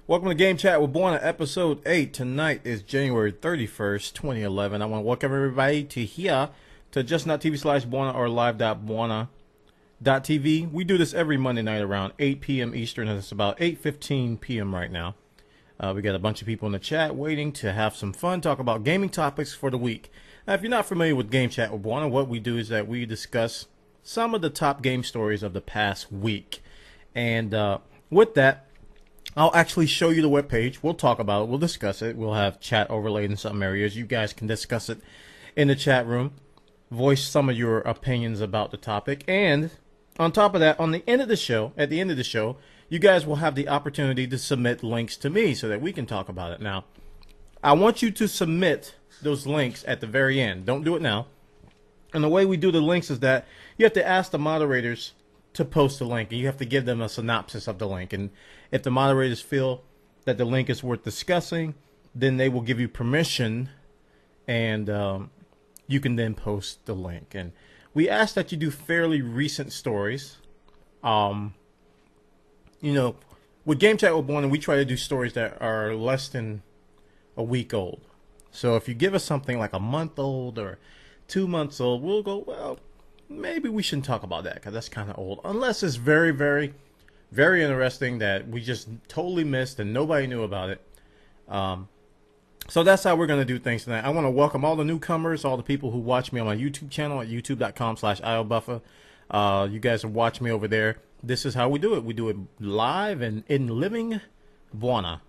Welcome to Game Chat with Bwana, episode 8. Tonight is January 31st, 2011. I want to welcome everybody to here to just.tv/Bwana or live.bwana.tv. We do this every Monday night around 8 p.m. Eastern, and it's about 8:15 p.m. right now. We got a bunch of people in the chat waiting to have some fun, talk about gaming topics for the week. Now, if you're not familiar with Game Chat with Bwana, what we do is that we discuss some of the top game stories of the past week. And with that, I'll actually show you the webpage. We'll talk about it. We'll discuss it. We'll have chat overlaid in some areas. You guys can discuss it in the chat room. Voice some of your opinions about the topic. And on top of that, on the end of the show, at the end of the show, you guys will have the opportunity to submit links to me so that we can talk about it. Now, I want you to submit those links at the very end. Don't do it now. And the way we do the links is that you have to ask the moderators to post the link, and you have to give them a synopsis of the link. And if the moderators feel that the link is worth discussing, then they will give you permission, and you can then post the link. And we ask that you do fairly recent stories. You know, with Game Chat with Bwana, we try to do stories that are less than a week old. So if you give us something like a month old or 2 months old, we'll go, well, maybe we shouldn't talk about that because that's kind of old. Unless it's very, very, very interesting that we just totally missed and nobody knew about it. So that's how we're going to do things tonight. I want to welcome all the newcomers, all the people who watch me on my YouTube channel at youtube.com/iobuffer. You guys are watching me over there. This is how we do it. We do it live and in living Bwana.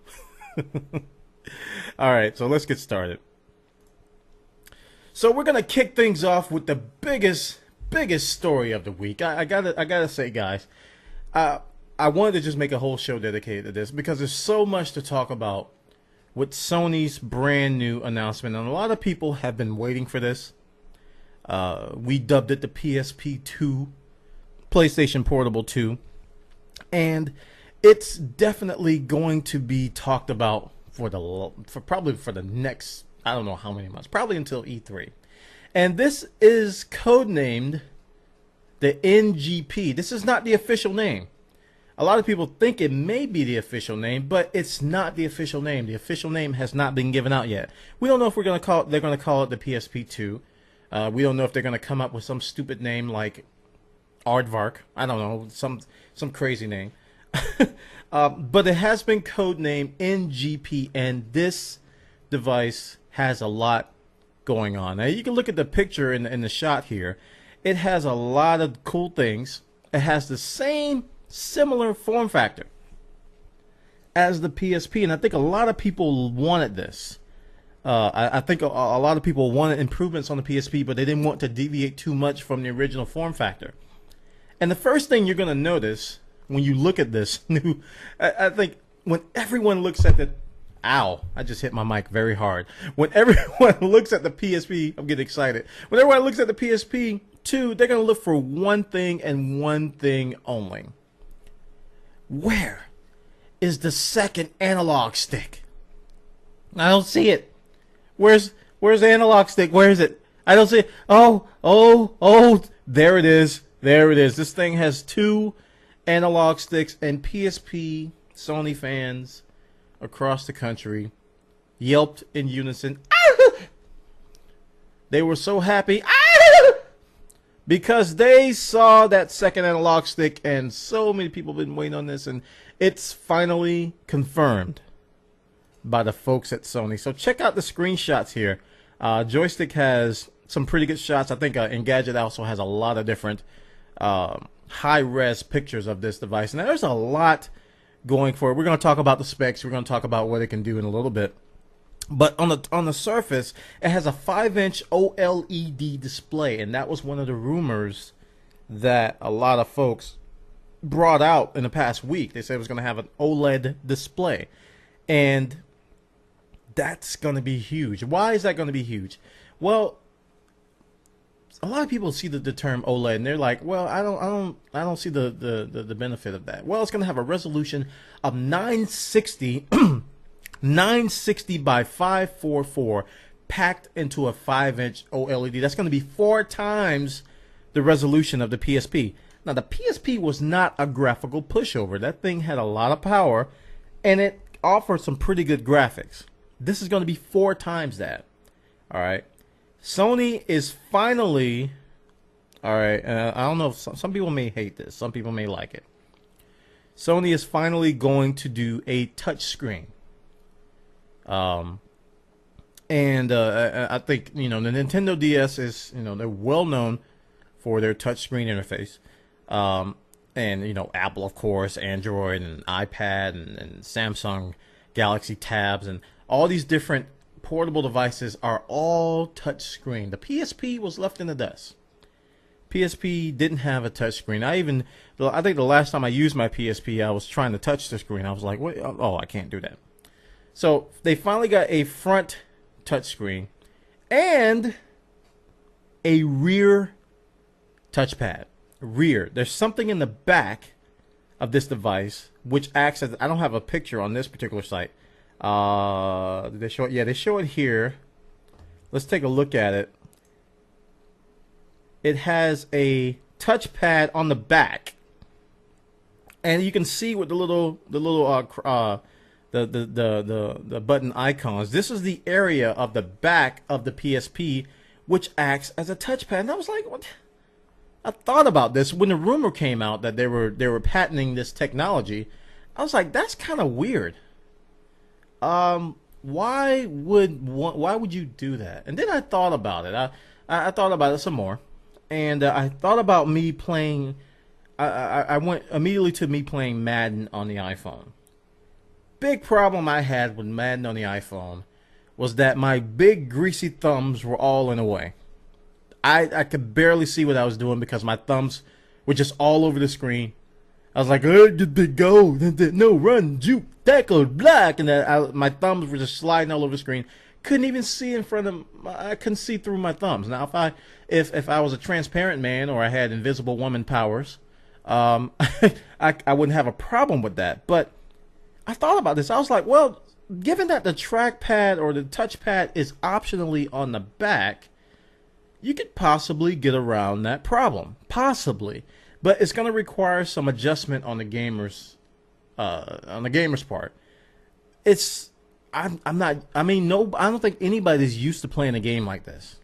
All right, so let's get started. So we're going to kick things off with the biggest story of the week. I gotta say, guys, I wanted to just make a whole show dedicated to this because there's so much to talk about with Sony's brand new announcement, and a lot of people have been waiting for this. We dubbed it the PSP 2, PlayStation Portable 2, and it's definitely going to be talked about for probably the next, I don't know how many months, probably until E3. And this is codenamed the NGP. This is not the official name. A lot of people think it may be the official name, but it's not the official name. The official name has not been given out yet. We don't know if they're going to call it the PSP 2. We don't know if they're going to come up with some stupid name like Aardvark. I don't know, some crazy name. But it has been codenamed NGP, and this device has a lot going on. Now you can look at the picture in the shot here. It has a lot of cool things. It has the similar form factor as the PSP, and I think a lot of people wanted this. I think a lot of people wanted improvements on the PSP, but they didn't want to deviate too much from the original form factor. And the first thing you're going to notice when you look at this new, I think when everyone looks at the, ow, I just hit my mic very hard. When everyone looks at the PSP, I'm getting excited. When everyone looks at the PSP 2, they're going to look for one thing and one thing only. Where is the second analog stick? I don't see it. Where's the analog stick? Where is it? I don't see it. Oh, there it is. There it is. This thing has 2 analog sticks, and PSP Sony fans across the country yelped in unison. They were so happy because they saw that second analog stick, and so many people have been waiting on this, and it's finally confirmed by the folks at Sony. So check out the screenshots here. Joystick has some pretty good shots. I think Engadget also has a lot of different high-res pictures of this device. Now there's a lot going for it. We're going to talk about the specs. We're going to talk about what it can do in a little bit. But on the surface, it has a 5-inch OLED display, and that was one of the rumors that a lot of folks brought out in the past week. They said it was going to have an OLED display, and that's going to be huge. Why is that going to be huge? Well, a lot of people see the term OLED and they're like, well, I don't see the benefit of that. Well, it's going to have a resolution of 960 by 544 packed into a 5-inch OLED. That's going to be 4 times the resolution of the PSP. Now, the PSP was not a graphical pushover. That thing had a lot of power, and it offer some pretty good graphics. This is going to be 4 times that. All right. Sony is finally, all right, I don't know if some people may hate this. Some people may like it. Sony is finally going to do a touch screen. I think, the Nintendo DS is, they're well known for their touchscreen interface. And, Apple, of course, Android and iPad and Samsung Galaxy tabs and all these different portable devices are all touchscreen. The PSP was left in the dust. PSP didn't have a touchscreen. I think the last time I used my PSP, I was trying to touch the screen. I was like, wait, oh, I can't do that. So they finally got a front touchscreen and a rear touchpad. Rear. There's something in the back of this device which acts as, I don't have a picture on this particular site. Did they show it? Yeah, they show it here. Let's take a look at it. It has a touchpad on the back, and you can see with the button icons. This is the area of the back of the PSP which acts as a touchpad. And I was like, what? I thought about this when the rumor came out that they were patenting this technology. I was like, that's kind of weird. Why would you do that? And then I thought about it. I thought about it some more, and I thought about me playing. I went immediately to me playing Madden on the iPhone. Big problem I had with Madden on the iPhone was that my big greasy thumbs were all in the way. I could barely see what I was doing because my thumbs were just all over the screen. I was like, did they go? No, run, juke, tackle, block. And my thumbs were just sliding all over the screen. Couldn't even see in front of, I couldn't see through my thumbs. Now, if I was a transparent man or I had invisible woman powers, I wouldn't have a problem with that. But I thought about this. I was like, well, given that the trackpad or the touchpad is optionally on the back, you could possibly get around that problem. Possibly. But it's going to require some adjustment on the gamer's part. I don't think anybody's used to playing a game like this.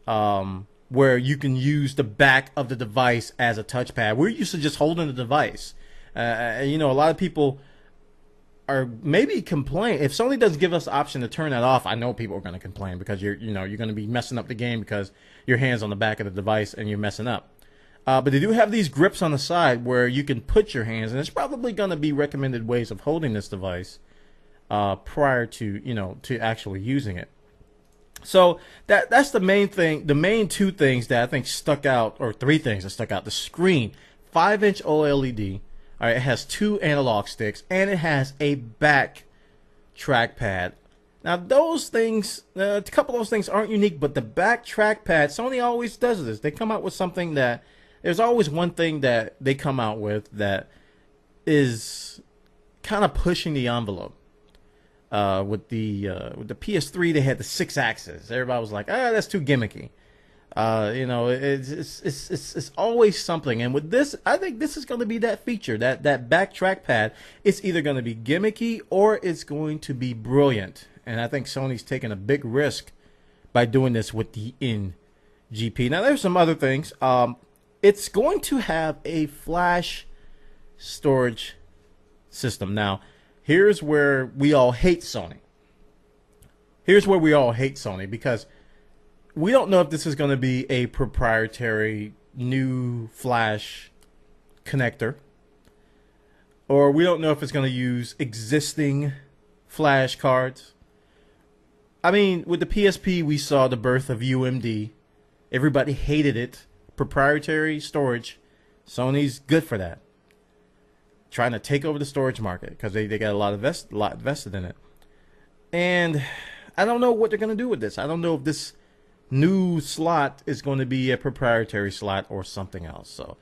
Where you can use the back of the device as a touchpad. We're used to just holding the device. A lot of people are maybe complain if Sony doesn't give us the option to turn that off. I know people are going to complain because you're going to be messing up the game because your hand's on the back of the device and you're messing up. But they do have these grips on the side where you can put your hands, and it's probably going to be recommended ways of holding this device prior to to actually using it. So that's the main thing. The main 2 things that I think stuck out, or 3 things that stuck out: the screen, 5-inch OLED. All right, it has 2 analog sticks, and it has a back trackpad. Now, those things, a couple of those things aren't unique, but the back trackpad, Sony always does this. They come out with something that, there's always one thing that they come out with that is kind of pushing the envelope. With the PS3, they had the 6-axis. Everybody was like, that's too gimmicky. It's always something. And with this, I think this is going to be that feature, that back trackpad. It's either going to be gimmicky or it's going to be brilliant. And I think Sony's taking a big risk by doing this with the NGP. Now, there's some other things. It's going to have a flash storage system. Now, here's where we all hate Sony. Because we don't know if this is going to be a proprietary new flash connector, or we don't know if it's going to use existing flash cards. I mean, with the PSP, we saw the birth of UMD. Everybody hated it. Proprietary storage. Sony's good for that. Trying to take over the storage market because they got a lot vested in it. And I don't know what they're going to do with this. I don't know if this new slot is going to be a proprietary slot or something else. So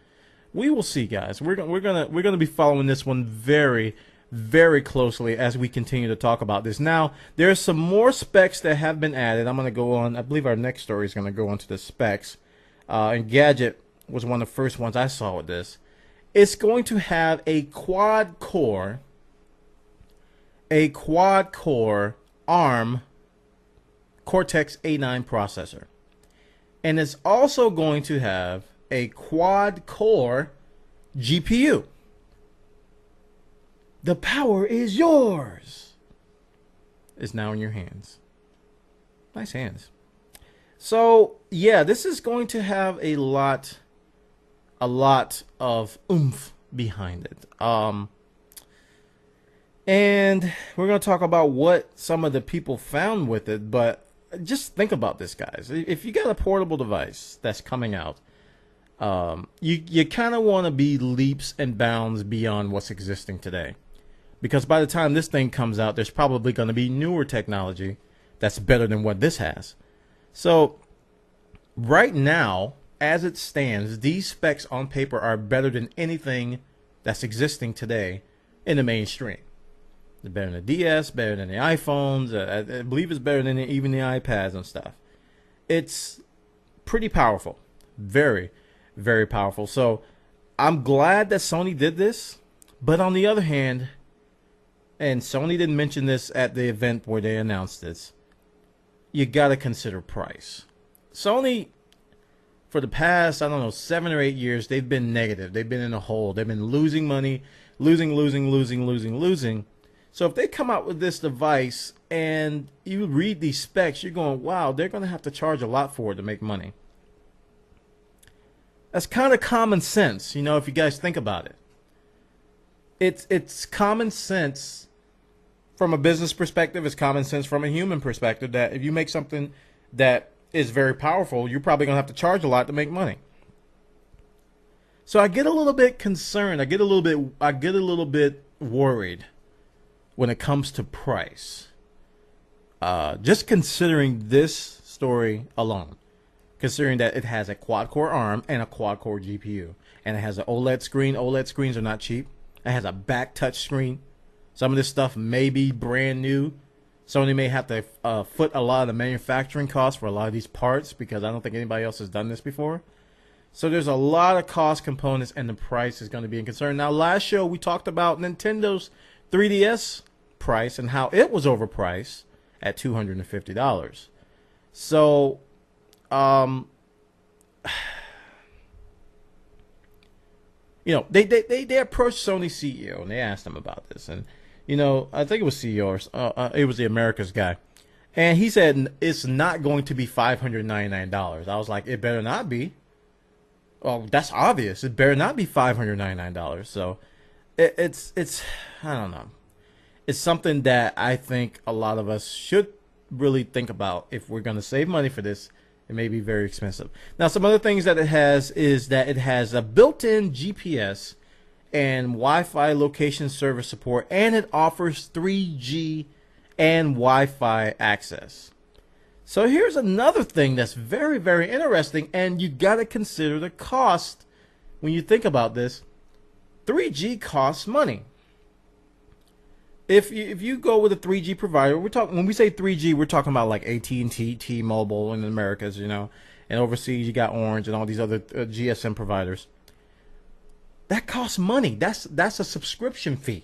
we will see, guys. We're gonna be following this one very, very closely as we continue to talk about this. Now, there's some more specs that have been added. I'm going to go on. I believe our next story is going to go on to the specs. And Gadget was one of the first ones I saw with this. It's going to have a quad-core a quad-core ARM Cortex A9 processor. And it's also going to have a quad-core GPU. The power is yours. It's now in your hands. Nice hands. So, yeah, this is going to have a lot of oomph behind it. And we're going to talk about what some of the people found with it, but just think about this, guys. If you got a portable device that's coming out, you kind of want to be leaps and bounds beyond what's existing today. Because by the time this thing comes out, there's probably going to be newer technology that's better than what this has. So right now, as it stands, these specs on paper are better than anything that's existing today in the mainstream. It's better than the DS, better than the iPhones. I believe it's better than even the iPads and stuff. It's pretty powerful. Very, very powerful. So I'm glad that Sony did this. But on the other hand, and Sony didn't mention this at the event where they announced this, you got to consider price. Sony, for the past, I don't know, 7 or 8 years, they've been negative. They've been in a hole. They've been losing money, losing. So if they come out with this device and you read these specs, you're going, wow, they're going to have to charge a lot for it to make money. That's kind of common sense, you know, if you guys think about it. It's common sense from a business perspective. It's common sense from a human perspective that if you make something that is very powerful, you're probably going to have to charge a lot to make money. So I get a little bit concerned. I get a little bit worried when it comes to price. Just considering this story alone, considering that it has a quad-core ARM and a quad-core GPU, and it has an OLED screen. OLED screens are not cheap. It has a back touch screen. Some of this stuff may be brand new. Sony may have to foot a lot of the manufacturing costs for a lot of these parts because I don't think anybody else has done this before. So there's a lot of cost components and the price is going to be in concern. Now, last show we talked about Nintendo's 3DS price and how it was overpriced at $250. So, you know, they approached Sony CEO and they asked him about this, and you know, I think it was CEO or it was the Americas guy, and he said it's not going to be $599. I was like, it better not be. Well, that's obvious. It better not be $599. So it's I don't know. It's something that I think a lot of us should really think about if we're going to save money for this. It may be very expensive. Now, some other things that it has is that it has a built-in GPS and Wi-Fi location service support, and it offers 3G and Wi-Fi access. So here's another thing that's very, very interesting, and you got to consider the cost when you think about this. 3G costs money. If you go with a 3G provider, when we say 3G, we're talking about like AT&T, T-Mobile in the Americas, you know, and overseas you got Orange and all these other GSM providers. That costs money. That's a subscription fee.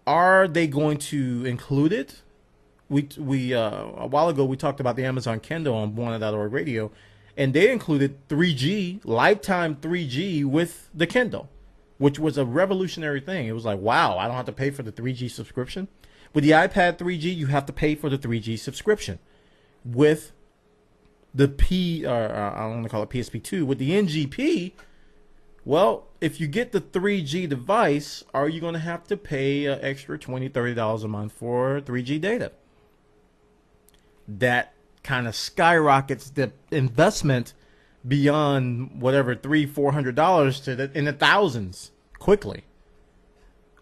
Are they going to include it? We a while ago we talked about the Amazon Kindle on Bwana.org radio, and they included 3G, lifetime 3G with the Kindle, which was a revolutionary thing. It was like, wow, I don't have to pay for the 3G subscription. With the iPad 3G, you have to pay for the 3G subscription. With the I don't want to call it PSP2, with the NGP, well, if you get the 3G device, are you going to have to pay an extra $20, $30 a month for 3G data? That kind of skyrockets the investment beyond whatever $300-$400 to in the thousands quickly.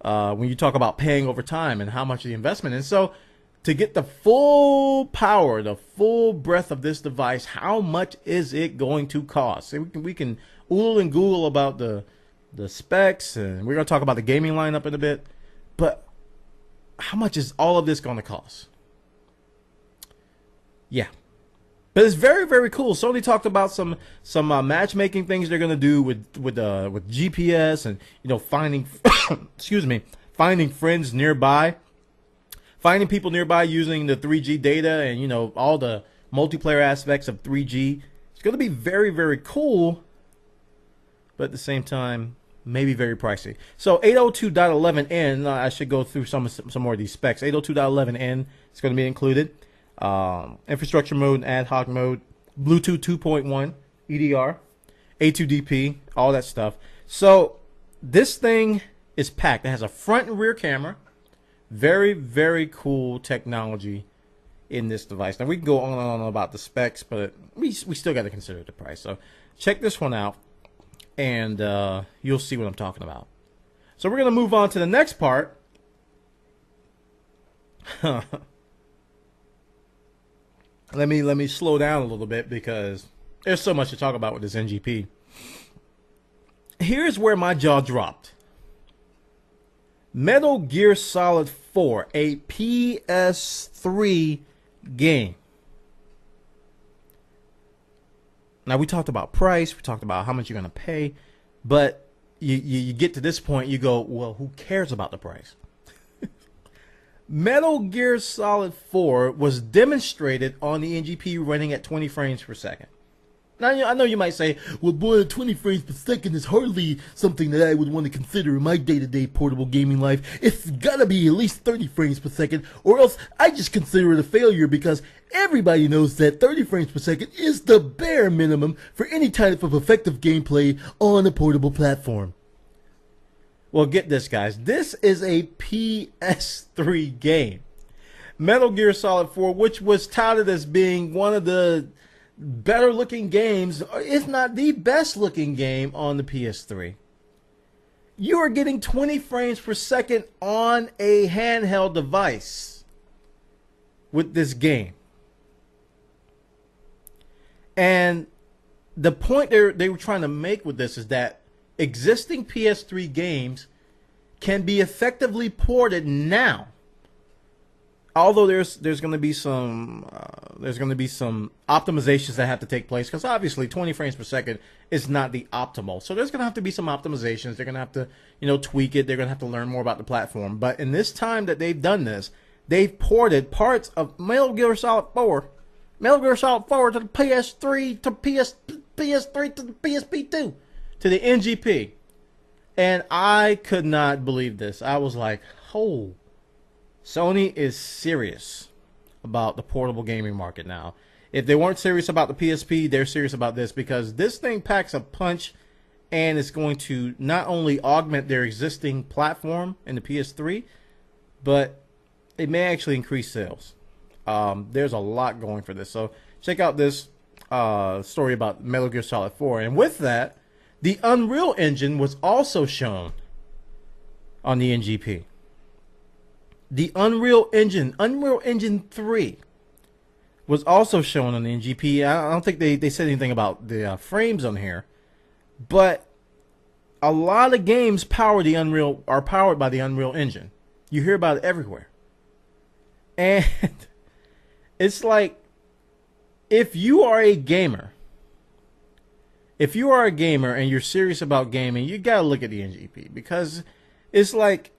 When you talk about paying over time and how much the investment is. So to get the full power, the full breadth of this device, how much is it going to cost? So we can oodle and Google about the specs, and we're going to talk about the gaming lineup in a bit. But how much is all of this going to cost? Yeah. But it's very, very cool. Sony talked about some matchmaking things they're going to do with GPS and, you know, finding excuse me, finding friends nearby, finding people nearby using the 3G data and, you know, all the multiplayer aspects of 3G. It's going to be very, very cool, but at the same time, maybe very pricey. So 802.11n, I should go through some more of these specs. 802.11n is going to be included. Infrastructure mode, ad hoc mode, Bluetooth 2.1, EDR, A2DP, all that stuff. So this thing is packed. It has a front and rear camera. Very, very cool technology in this device. Now, we can go on and on about the specs, but we still got to consider the price. So check this one out, and you'll see what I'm talking about. So we're going to move on to the next part. Let me slow down a little bit because there's so much to talk about with this NGP. Here's where my jaw dropped. Metal Gear Solid 4, a PS3 game. Now, we talked about price, we talked about how much you're going to pay, but you get to this point, you go, well, who cares about the price? Metal Gear Solid 4 was demonstrated on the NGP running at 20 frames per second. Now, I know you might say, well, boy, 20 frames per second is hardly something that I would want to consider in my day-to-day portable gaming life. It's gotta be at least 30 frames per second, or else I just consider it a failure because everybody knows that 30 frames per second is the bare minimum for any type of effective gameplay on a portable platform. Well, get this, guys. This is a PS3 game. Metal Gear Solid 4, which was touted as being one of the better looking games, if not the best looking game on the PS3. You are getting 20 frames per second on a handheld device with this game. And the point they were trying to make with this is that existing PS3 games can be effectively ported now. Although there's going to be some optimizations that have to take place, because obviously 20 frames per second is not the optimal. So there's going to have to be some optimizations. They're going to have to, you know, tweak it. They're going to have to learn more about the platform. But in this time that they've done this, they've ported parts of Metal Gear Solid 4 to the PS3 to PS3 to the PSP2 to the NGP, and I could not believe this. I was like, oh. Sony is serious about the portable gaming market now. If they weren't serious about the PSP, they're serious about this, because this thing packs a punch and it's going to not only augment their existing platform in the PS3, but it may actually increase sales. There's a lot going for this. So check out this story about Metal Gear Solid 4. And with that, the Unreal Engine was also shown on the NGP. The Unreal Engine 3, was also shown on the NGP. I don't think they said anything about the frames on here, but a lot of games are powered by the Unreal Engine. You hear about it everywhere, and it's like, if you are a gamer and you're serious about gaming, you gotta look at the NGP, because it's like,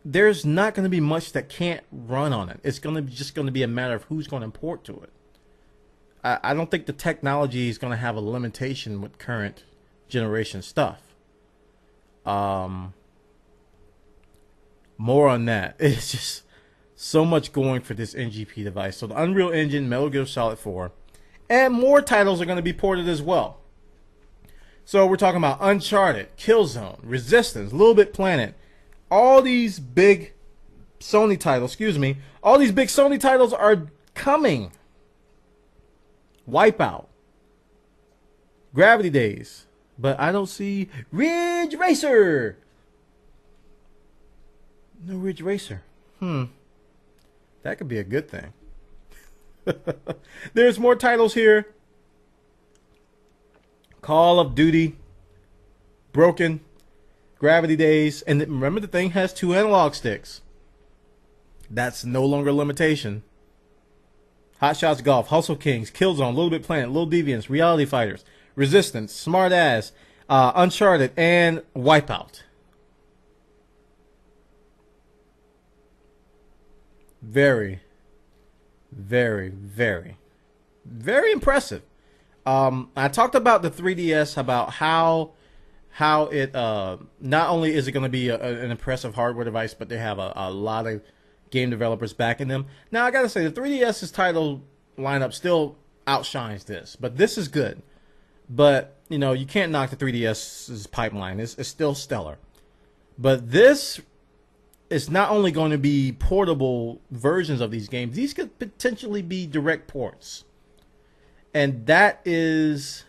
there's not going to be much that can't run on it. It's just going to be a matter of who's going to port to it. I don't think the technology is going to have a limitation with current generation stuff. More on that. It's just so much going for this NGP device. So the Unreal Engine, Metal Gear Solid 4, and more titles are going to be ported as well. So we're talking about Uncharted, Killzone, Resistance, Little Bit Planet. All these big Sony titles, all these big Sony titles are coming. Wipeout, Gravity Days, but I don't see Ridge Racer. No Ridge Racer. That could be a good thing. There's more titles here. Call of Duty, Broken, Gravity Days, and remember, the thing has 2 analog sticks. That's no longer a limitation. Hot Shots Golf, Hustle Kings, Killzone, Little Bit Planet, Little Deviants, Reality Fighters, Resistance, Smart Ass, Uncharted, and Wipeout. very, very, very, very impressive. I talked about the 3DS, about how it not only is it going to be an impressive hardware device, but they have a lot of game developers backing them. Now I gotta say, the 3DS's title lineup still outshines this, but this is good. But you know, you can't knock the 3DS's pipeline. It's still stellar. But this is not only going to be portable versions of these games, these could potentially be direct ports. And that is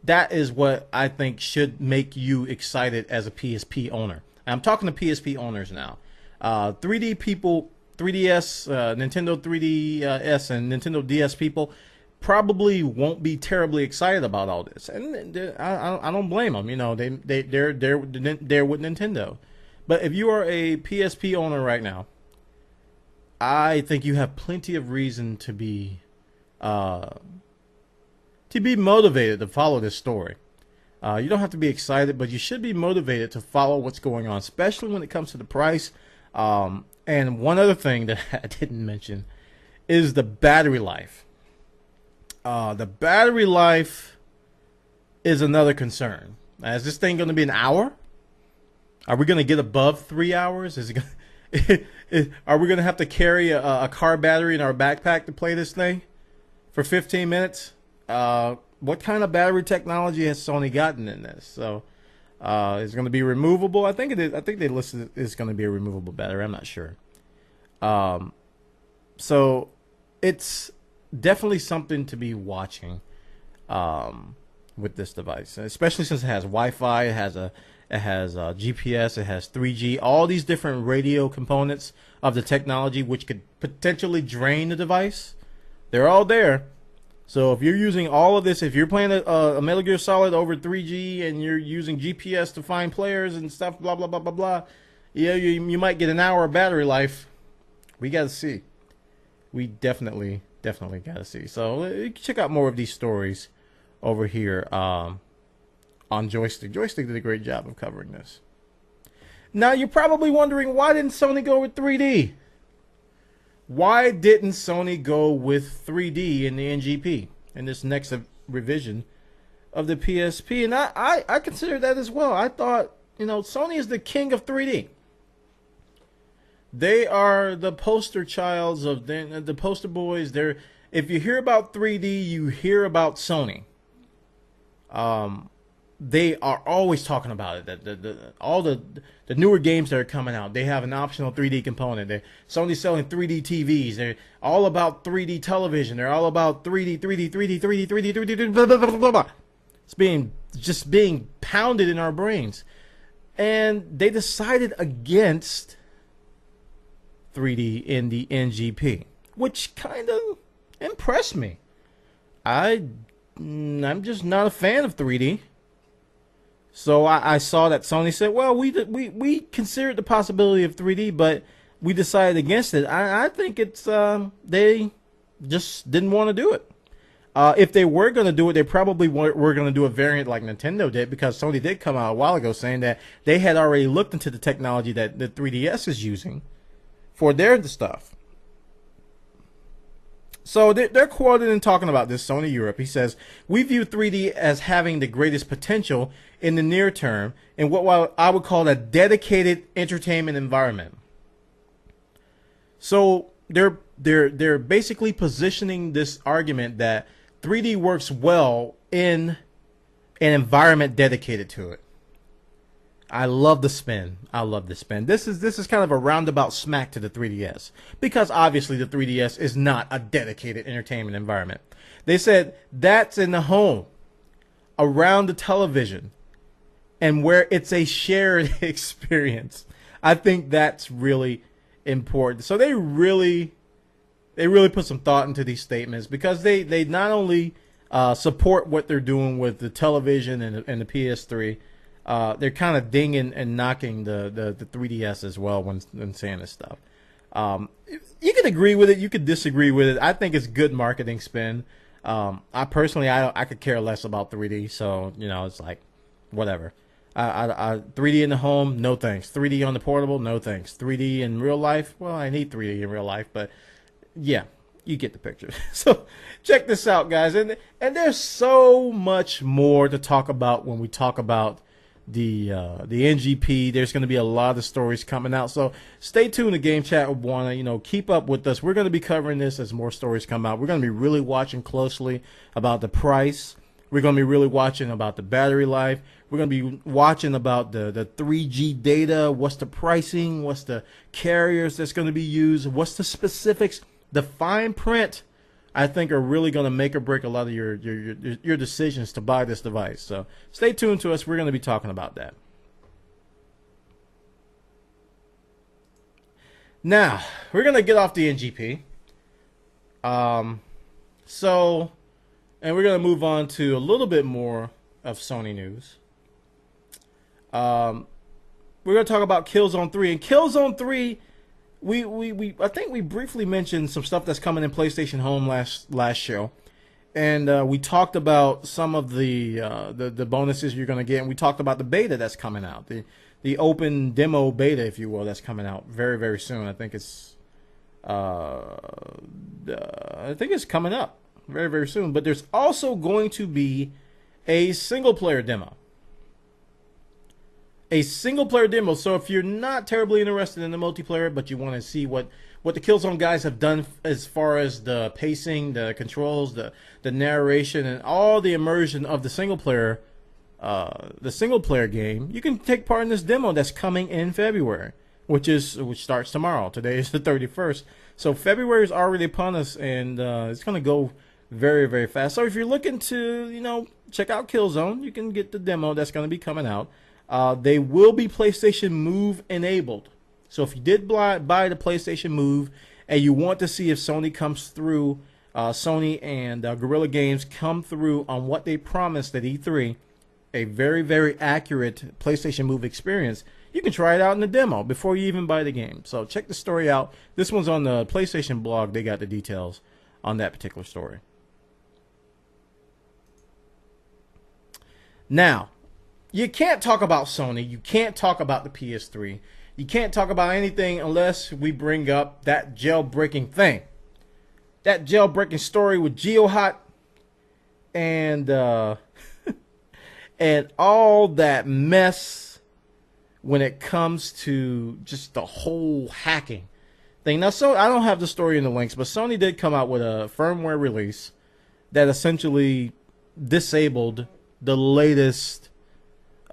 what I think should make you excited as a PSP owner. I'm talking to PSP owners now. 3D people, 3DS, Nintendo 3DS, and Nintendo DS people probably won't be terribly excited about all this, and I don't blame them. You know, they're with Nintendo. But if you are a PSP owner right now, I think you have plenty of reason to be motivated to follow this story. You don't have to be excited, but you should be motivated to follow what's going on, especially when it comes to the price. And one other thing that I didn't mention is the battery life. The battery life is another concern. Is this thing going to be an hour? Are we going to get above 3 hours? Is it going are we going to have to carry a car battery in our backpack to play this thing for 15 minutes? What kind of battery technology has Sony gotten in this? So, it's going to be removable. I think it is. I think they listed it's going to be a removable battery. I'm not sure. So it's definitely something to be watching with this device, especially since it has Wi-Fi, it has GPS, it has 3G, all these different radio components of the technology which could potentially drain the device. They're all there. So if you're using all of this, if you're playing a Metal Gear Solid over 3G and you're using GPS to find players and stuff, blah, blah, blah, blah, blah, yeah, you might get an hour of battery life. We got to see. We definitely got to see. So you can check out more of these stories over here on Joystick. Joystick did a great job of covering this. Now, you're probably wondering, why didn't Sony go with 3D? Why didn't Sony go with 3D in the NGP in this next revision of the PSP? And I consider that as well. I thought, you know, Sony is the king of 3D. They are the poster childs of the poster boys. If you hear about 3D, you hear about Sony. They are always talking about it. All the newer games that are coming out, they have an optional 3D component. Sony's selling 3D TVs. They're all about 3D television. They're all about 3D, blah, blah, blah, blah, blah. It's just being pounded in our brains. And they decided against 3D in the NGP, which kind of impressed me. I'm just not a fan of 3D. So I saw that Sony said, well, we considered the possibility of 3D, but we decided against it. I think it's they just didn't want to do it. If they were going to do it, they probably were going to do a variant like Nintendo did, because Sony did come out a while ago saying that they had already looked into the technology that the 3DS is using for their stuff. So they're quoted in talking about this, Sony Europe. He says, we view 3D as having the greatest potential in the near term in what I would call a dedicated entertainment environment. So they're basically positioning this argument that 3D works well in an environment dedicated to it. I love the spin. I love the spin. This is kind of a roundabout smack to the 3DS, because obviously the 3DS is not a dedicated entertainment environment. They said that's in the home, around the television, and where it's a shared experience. I think that's really important. So they really put some thought into these statements, because they not only support what they're doing with the television and the PS3. They're kind of dinging and knocking the 3DS as well when saying this stuff. You can agree with it, you could disagree with it. I think it's good marketing spin. I personally, I could care less about 3D, so you know, it's like whatever. I 3D in the home, no thanks. 3D on the portable, no thanks. 3D in real life, well, I need 3D in real life, but yeah, you get the picture. So check this out, guys, and there's so much more to talk about when we talk about the NGP. There's going to be a lot of stories coming out, so stay tuned to Game Chat with Bwana. You know, keep up with us. We're going to be covering this as more stories come out. We're going to be really watching closely about the price. We're going to be really watching about the battery life. We're going to be watching about the 3G data. What's the pricing? What's the carriers that's going to be used? What's the specifics? The fine print, I think, are really going to make or break a lot of your decisions to buy this device. So stay tuned to us. We're going to be talking about that. Now, we're going to get off the NGP. And we're going to move on to a little bit more of Sony news. We're going to talk about Killzone 3. And Killzone 3, I think we briefly mentioned some stuff that's coming in PlayStation Home last show. And we talked about some of the bonuses you're going to get. And we talked about the beta that's coming out. The open demo beta, if you will, that's coming out very, very soon. I think it's coming up very, very soon. But there's also going to be a single-player demo. A single-player demo. So if you're not terribly interested in the multiplayer, but you want to see what the Killzone guys have done as far as the pacing, the controls, the narration, and all the immersion of the single-player game, you can take part in this demo that's coming in February, which starts tomorrow. Today is the 31st. So February is already upon us, and it's going to go very, very fast. So if you're looking to, check out Killzone, you can get the demo that's going to be coming out. They will be PlayStation Move enabled. So if you did buy the PlayStation Move and you want to see if Sony comes through, Sony and Guerrilla Games come through on what they promised at E3, a very, very accurate PlayStation Move experience, you can try it out in the demo before you even buy the game. So check the story out. This one's on the PlayStation blog. They got the details on that particular story. Now, you can't talk about Sony. You can't talk about the PS3. You can't talk about anything unless we bring up that jailbreaking thing. That jailbreaking story with GeoHot and and all that mess when it comes to just the whole hacking thing. Now, so I don't have the story in the links, but Sony did come out with a firmware release that essentially disabled the latest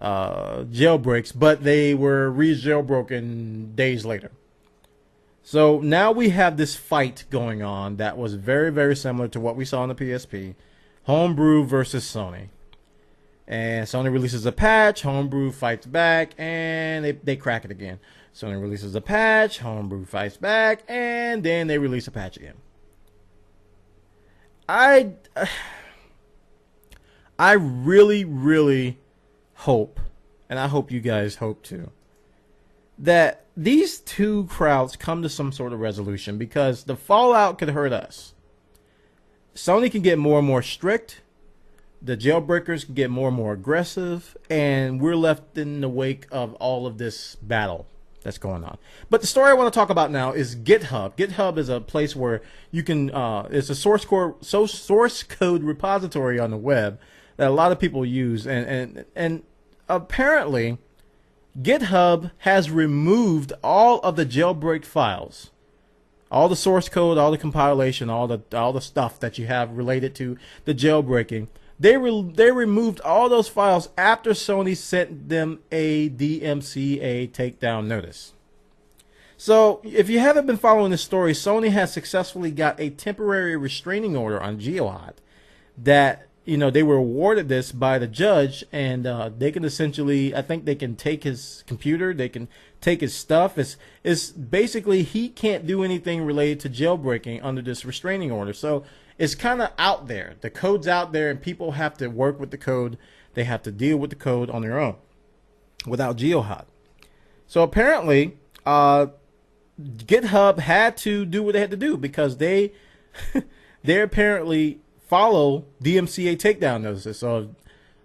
jailbreaks, but they were re-jailbroken days later. So now we have this fight going on that was very, very similar to what we saw on the PSP. Homebrew versus Sony. And Sony releases a patch, Homebrew fights back, and they crack it again. Sony releases a patch, Homebrew fights back, and then they release a patch again. I really, really hope, and I hope you guys hope too, that these two crowds come to some sort of resolution, because the fallout could hurt us. Sony can get more and more strict, the jailbreakers can get more and more aggressive, and we're left in the wake of all of this battle that's going on. But the story I want to talk about now is GitHub. GitHub is a place where you can, it's a source code repository on the web that a lot of people use, and apparently GitHub has removed all of the jailbreak files, all the source code, all the compilation, all the stuff that you have related to the jailbreaking. They removed all those files after Sony sent them a DMCA takedown notice. So if you haven't been following this story, Sony has successfully got a temporary restraining order on GeoHot that, they were awarded this by the judge, and they can essentially, I think they can take his computer, they can take his stuff. It's basically he can't do anything related to jailbreaking under this restraining order. So it's kind of out there. The code's out there, and people have to work with the code. They have to deal with the code on their own without GeoHot. So apparently, GitHub had to do what they had to do, because they apparently follow DMCA takedown notices. So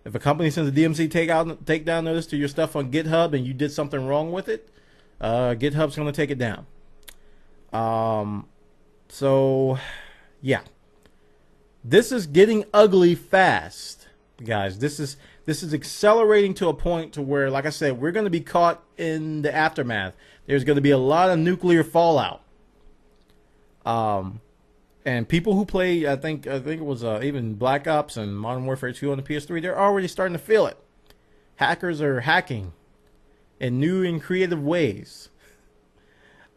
If a company sends a DMC takedown notice to your stuff on GitHub and you did something wrong with it, GitHub's going to take it down. So, yeah. This is getting ugly fast, guys. This is accelerating to a point to where, like I said, we're going to be caught in the aftermath. There's going to be a lot of nuclear fallout. And people who play, I think it was even Black Ops and Modern Warfare 2 on the PS3, they're already starting to feel it. Hackers are hacking in new and creative ways.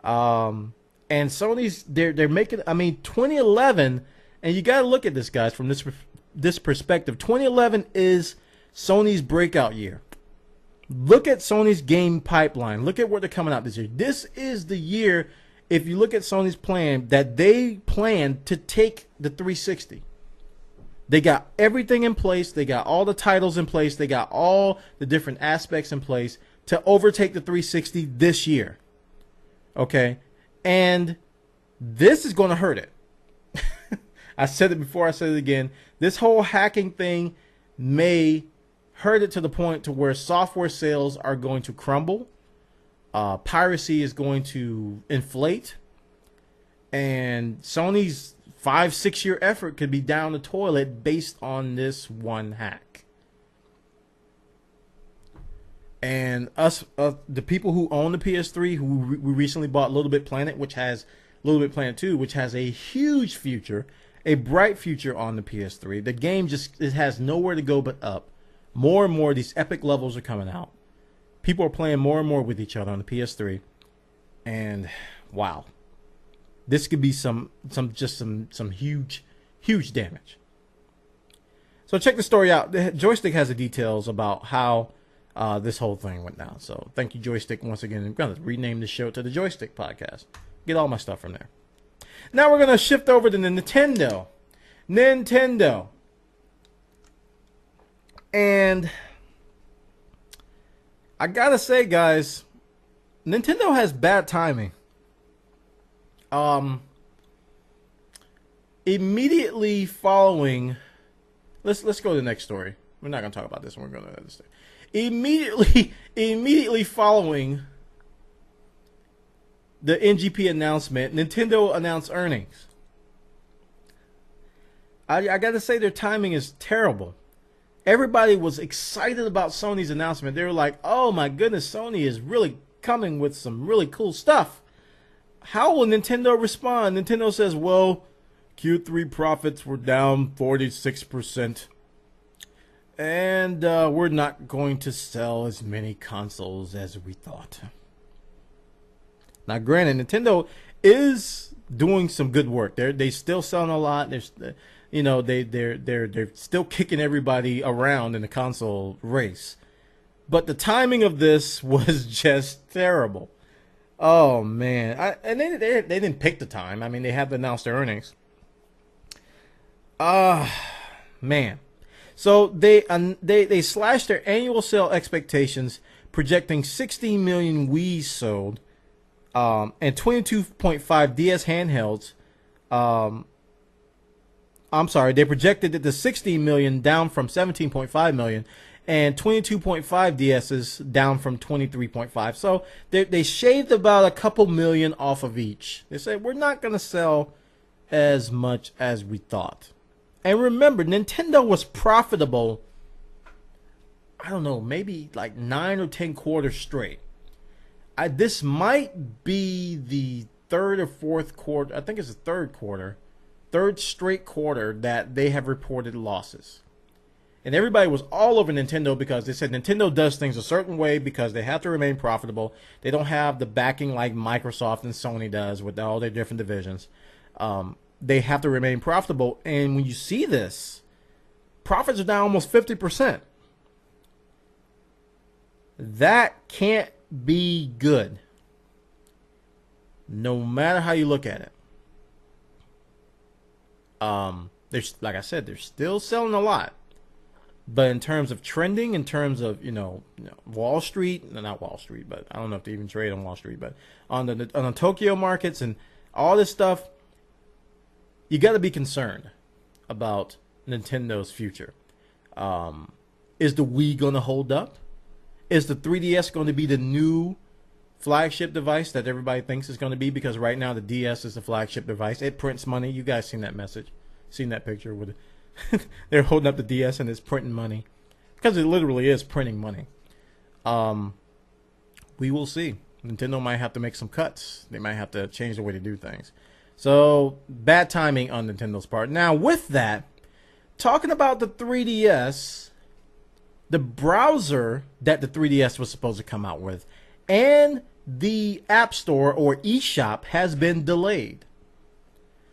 And Sony's they're making, I mean, 2011, and you got to look at this, guys, from this perspective. 2011 is Sony's breakout year. Look at Sony's game pipeline. Look at what they're coming out this year. This is the year, if you look at Sony's plan, that they plan to take the 360. They got everything in place. They got all the titles in place. They got all the different aspects in place to overtake the 360 this year. Okay? And this is going to hurt it. I said it before, I said it again. This whole hacking thing may hurt it to the point to where software sales are going to crumble. Piracy is going to inflate. And Sony's 5-6 year effort could be down the toilet based on this one hack. And us, the people who own the PS3, who we recently bought Little Bit Planet, which has Little Bit Planet 2, which has a huge future, a bright future on the PS3. The game it has nowhere to go but up. More and more, these epic levels are coming out. People are playing more and more with each other on the PS3. And wow. This could be some huge damage. So check the story out. The Joystick has the details about how this whole thing went down. So thank you, Joystick, once again. I'm going to rename the show to the Joystick Podcast. Get all my stuff from there. Now we're going to shift over to the Nintendo. And I got to say, guys, Nintendo has bad timing. Immediately following, let's go to the next story. We're not going to talk about this one. We're going to the other story. Immediately following the NGP announcement, Nintendo announced earnings. I got to say, their timing is terrible. Everybody was excited about Sony's announcement. They were like, oh my goodness, Sony is really coming with some really cool stuff. How will Nintendo respond? Nintendo says, well, Q3 profits were down 46%. And we're not going to sell as many consoles as we thought. Now, granted, Nintendo is doing some good work. They still selling a lot. They're still kicking everybody around in the console race. But the timing of this was just terrible. Oh man! And they didn't pick the time. I mean, they have announced their earnings. Man. So they slashed their annual sale expectations, projecting 16 million Wii's sold, and 22.5 DS handhelds. I'm sorry, they projected it to 16 million, down from 17.5 million, and 22.5 DSs, down from 23.5. So they shaved about a couple million off of each. They said, we're not going to sell as much as we thought. And remember, Nintendo was profitable, I don't know, maybe like 9 or 10 quarters straight. This might be the third or fourth quarter, I think it's the third straight quarter that they have reported losses. And everybody was all over Nintendo because they said Nintendo does things a certain way because they have to remain profitable. They don't have the backing like Microsoft and Sony does with all their different divisions. They have to remain profitable. And when you see this, profits are down almost 50%. That can't be good. No matter how you look at it. There's, like I said, they're still selling a lot. But in terms of trending, in terms of, Wall Street, not Wall Street, but I don't know if they even trade on Wall Street, but on the Tokyo markets and all this stuff, you got to be concerned about Nintendo's future. Is the Wii going to hold up? Is the 3DS going to be the new flagship device that everybody thinks is going to be? Because right now the DS is the flagship device. It prints money. You guys seen that message? Seen that picture with they're holding up the DS and it's printing money, because it literally is printing money. We will see. Nintendo might have to make some cuts. They might have to change the way they do things. So bad timing on Nintendo's part. Now with that, talking about the 3DS, the browser that the 3DS was supposed to come out with and the App Store or eShop has been delayed.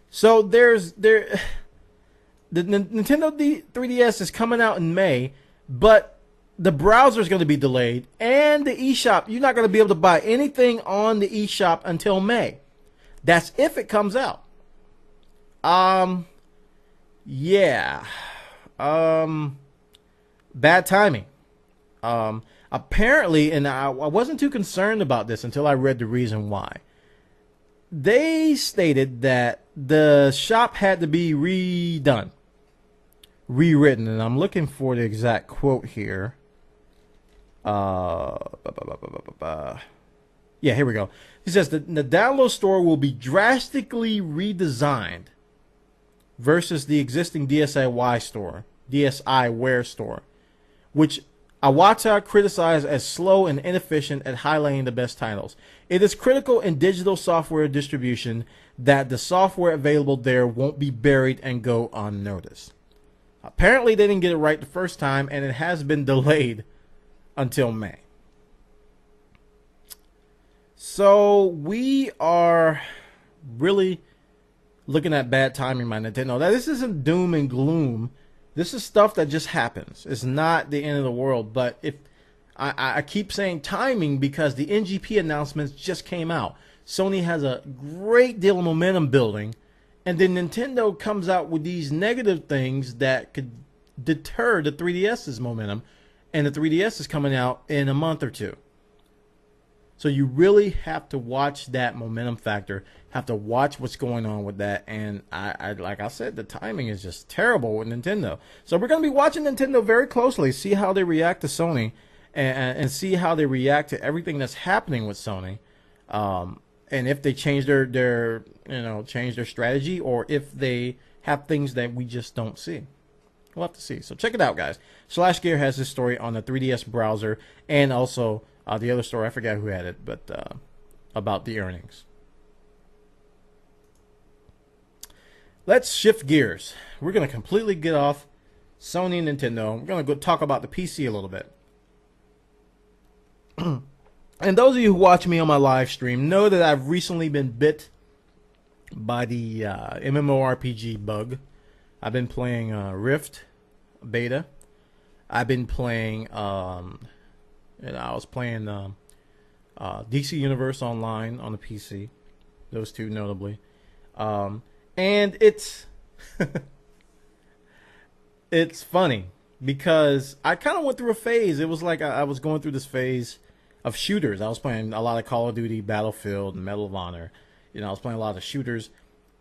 So the Nintendo 3DS is coming out in May, but the browser is going to be delayed, and the eShop, you're not going to be able to buy anything on the eShop until May. That's if it comes out. Yeah. Bad timing. Apparently, and I wasn't too concerned about this until I read the reason why. They stated that the shop had to be rewritten, and I'm looking for the exact quote here. Yeah, here we go. He says the download store will be drastically redesigned versus the existing DSiWare store, which Iwata criticized as slow and inefficient at highlighting the best titles. It is critical in digital software distribution that the software available there won't be buried and go unnoticed. Apparently they didn't get it right the first time, and it has been delayed until May. So we are really looking at bad timing by Nintendo. Now, this isn't doom and gloom. This is stuff that just happens. It's not the end of the world. But if I keep saying timing because the NGP announcements just came out. Sony has a great deal of momentum building, and then Nintendo comes out with these negative things that could deter the 3DS's momentum, and the 3DS is coming out in a month or two. So you really have to watch that momentum factor, have to watch what's going on with that. And I like I said, the timing is just terrible with Nintendo. So we're going to be watching Nintendo very closely, see how they react to Sony, and see how they react to everything that's happening with Sony. And if they change their strategy, or if they have things that we just don't see. We'll have to see. So check it out, guys. Slash Gear has this story on the 3DS browser, and also the other story, I forgot who had it, but about the earnings. Let's shift gears. We're going to completely get off Sony and Nintendo. We're going to go talk about the PC a little bit. And those of you who watch me on my live stream know that I've recently been bit by the MMORPG bug. I've been playing Rift beta. I've been playing, I was playing DC Universe Online on the PC. Those two notably. And it's it's funny because I kind of went through a phase. It was like I was going through this phase of shooters. I was playing a lot of Call of Duty, Battlefield, and Medal of Honor. I was playing a lot of shooters.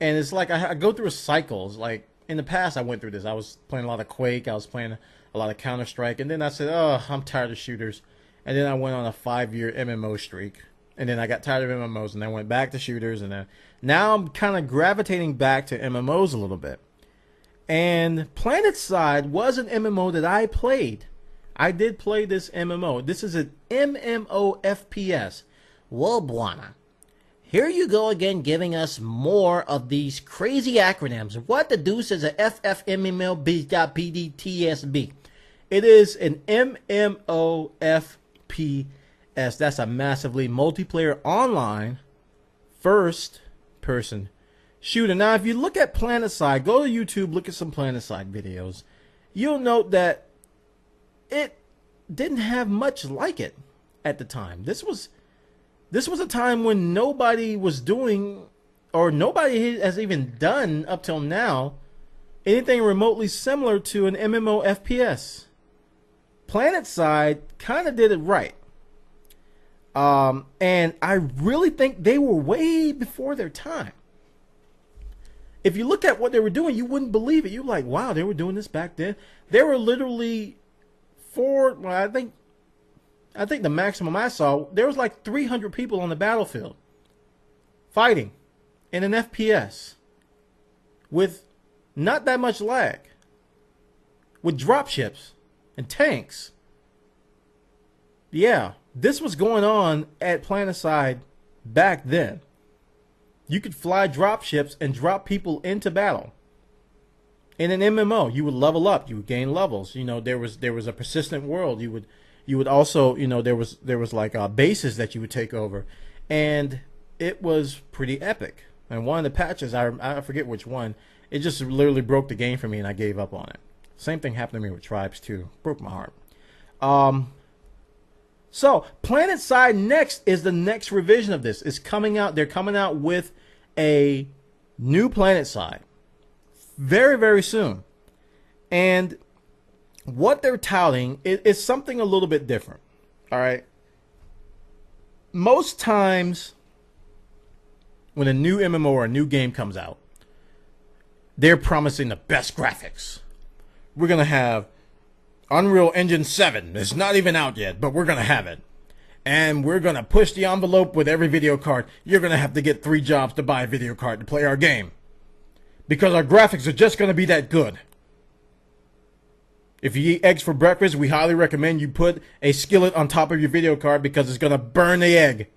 And it's like I go through cycles. Like in the past, I went through this. I was playing a lot of Quake. I was playing a lot of Counter-Strike. And then I said, oh, I'm tired of shooters. And then I went on a 5-year MMO streak. And then I got tired of MMOs. And I went back to shooters. And then now I'm kind of gravitating back to MMOs a little bit. And PlanetSide was an MMO that I played. I did play this MMO. This is an MMO FPS. Well, Bwana, here you go again giving us more of these crazy acronyms. What the deuce is a FFMMO-BDTSB? It is an MMO FPS. That's a massively multiplayer online first-person shooter. Now, if you look at PlanetSide, go to YouTube, look at some PlanetSide videos. You'll note that it didn't have much like it at the time. This was a time when nobody was doing, or nobody has even done up till now, anything remotely similar to an MMO FPS. PlanetSide kind of did it right. And I really think they were way before their time. If you look at what they were doing, you wouldn't believe it. You're like, wow, they were doing this back then. They were literally well, I think the maximum I saw, there was like 300 people on the battlefield fighting in an FPS with not that much lag, with dropships and tanks. Yeah, this was going on at PlanetSide back then. You could fly dropships and drop people into battle. In an MMO, you would level up, you would gain levels. You know, there was a persistent world. You would also, you know, there was like bases that you would take over, and it was pretty epic. And one of the patches, I forget which one, it just literally broke the game for me, and I gave up on it. Same thing happened to me with Tribes too. Broke my heart. So PlanetSide Next is the next revision of this. It's coming out. They're coming out with a new PlanetSide very, very soon. And what they're touting is something a little bit different. All right. Most times when a new MMO or a new game comes out, they're promising the best graphics. We're going to have Unreal Engine 7. It's not even out yet, but we're going to have it. And we're going to push the envelope with every video card. You're going to have to get 3 jobs to buy a video card to play our game, because our graphics are just going to be that good. If you eat eggs for breakfast, we highly recommend you put a skillet on top of your video card, because it's going to burn the egg.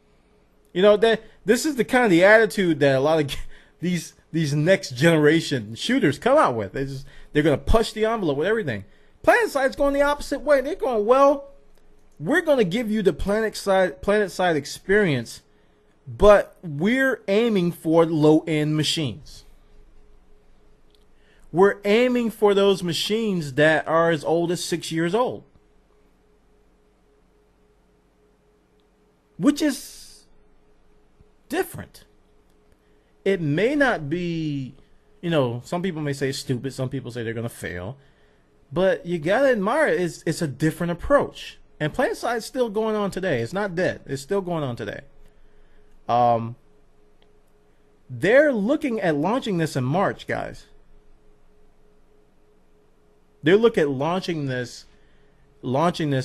You know, this is the kind of the attitude that a lot of these next generation shooters come out with. They're going to push the envelope with everything. PlanetSide's going the opposite way. They're going, well, we're going to give you the PlanetSide experience, but we're aiming for low-end machines. We're aiming for those machines that are as old as 6 years old, which is different. It may not be, you know, some people may say it's stupid. Some people say they're going to fail. But you got to admire it. It's a different approach. And PlanetSide is still going on today. It's not dead. It's still going on today. They're looking at launching this in March, guys. They're looking at launching this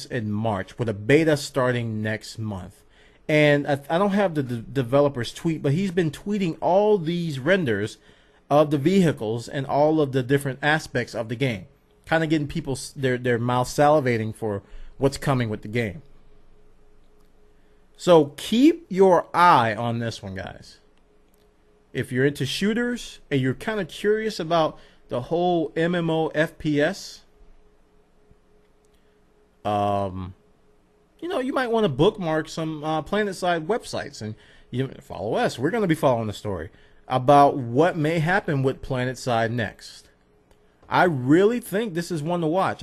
in March, with a beta starting next month. And I don't have the developer's tweet, but he's been tweeting all these renders of the vehicles and all of the different aspects of the game, kind of getting people their mouth salivating for what's coming with the game. So keep your eye on this one, guys. If you're into shooters and you're kind of curious about the whole MMO FPS, you know, you might want to bookmark some PlanetSide websites, and you follow us. We're going to be following the story about what may happen with PlanetSide Next. I really think this is one to watch.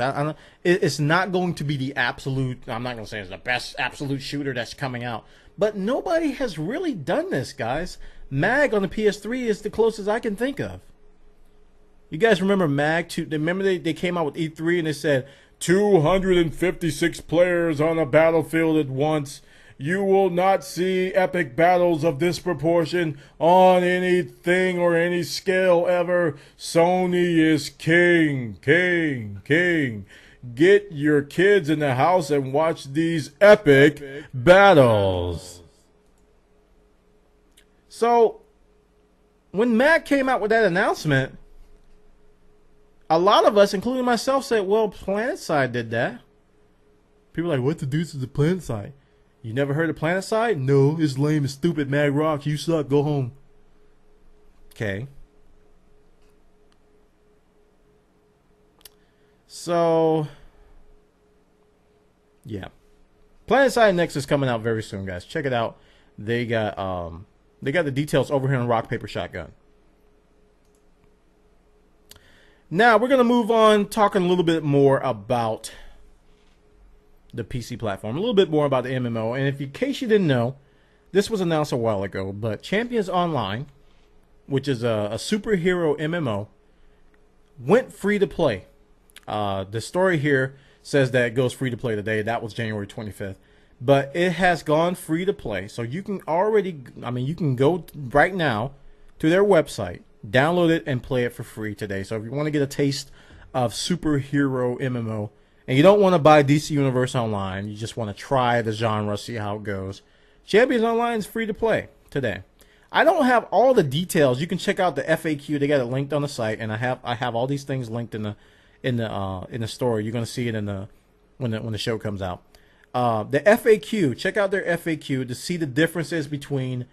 It's not going to be the absolute, I'm not going to say it's the best absolute shooter that's coming out, but nobody has really done this, guys. MAG on the PS3 is the closest I can think of. You guys remember MAG? Remember they came out with E3 and they said 256 players on a battlefield at once. You will not see epic battles of this proportion on anything or any scale ever. Sony is king, king, king. Get your kids in the house and watch these epic battles. So, when Mac came out with that announcement, a lot of us, including myself, said, well, PlanetSide did that. People are like, what the deuce is the PlanetSide? You never heard of PlanetSide? No, it's lame and stupid, Mag Rocks. You suck. Go home. Okay. So, yeah. PlanetSide Next is coming out very soon, guys. Check it out. They got the details over here on Rock Paper Shotgun. Now, we're going to move on talking a little bit more about the PC platform, a little bit more about the MMO. And if in case you didn't know, this was announced a while ago, but Champions Online, which is a superhero MMO, went free to play. The story here says that it goes free to play today. That was January 25th. But it has gone free to play. So you can already, you can go right now to their website, download it, and play it for free today. So if you want to get a taste of superhero MMO, and you don't want to buy DC Universe Online, you just want to try the genre, see how it goes, Champions Online is free to play today. I don't have all the details. You can check out the FAQ. They got it linked on the site, and I have all these things linked in the story. You're gonna see it when the show comes out. The FAQ. Check out their FAQ to see the differences between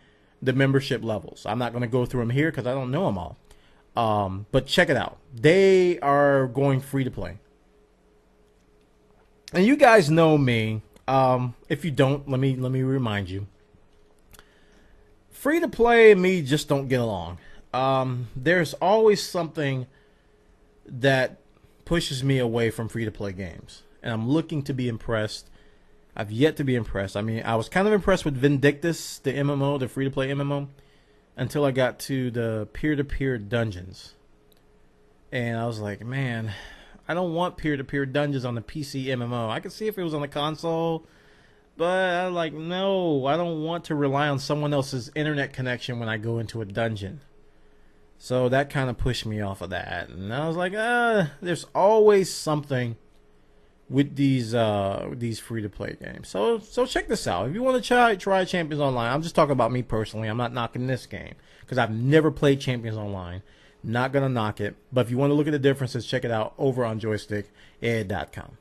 the membership levels. I'm not gonna go through them here because I don't know them all. But check it out. They are going free to play. And you guys know me. If you don't, let me remind you. Free to play and me just don't get along. There's always something that pushes me away from free to play games, and I'm looking to be impressed. I've yet to be impressed. I mean, I was kind of impressed with Vindictus, the MMO, the free to play MMO, until I got to the peer-to-peer dungeons, and I was like, man, I don't want peer-to-peer dungeons on the PC MMO. I could see if it was on the console. But I'm like, no, I don't want to rely on someone else's internet connection when I go into a dungeon. So that kind of pushed me off of that. And I was like, there's always something with these free-to-play games. So check this out. If you want to try Champions Online, I'm just talking about me personally. I'm not knocking this game because I've never played Champions Online. Not going to knock it. But if you want to look at the differences, check it out over on joysticked.com.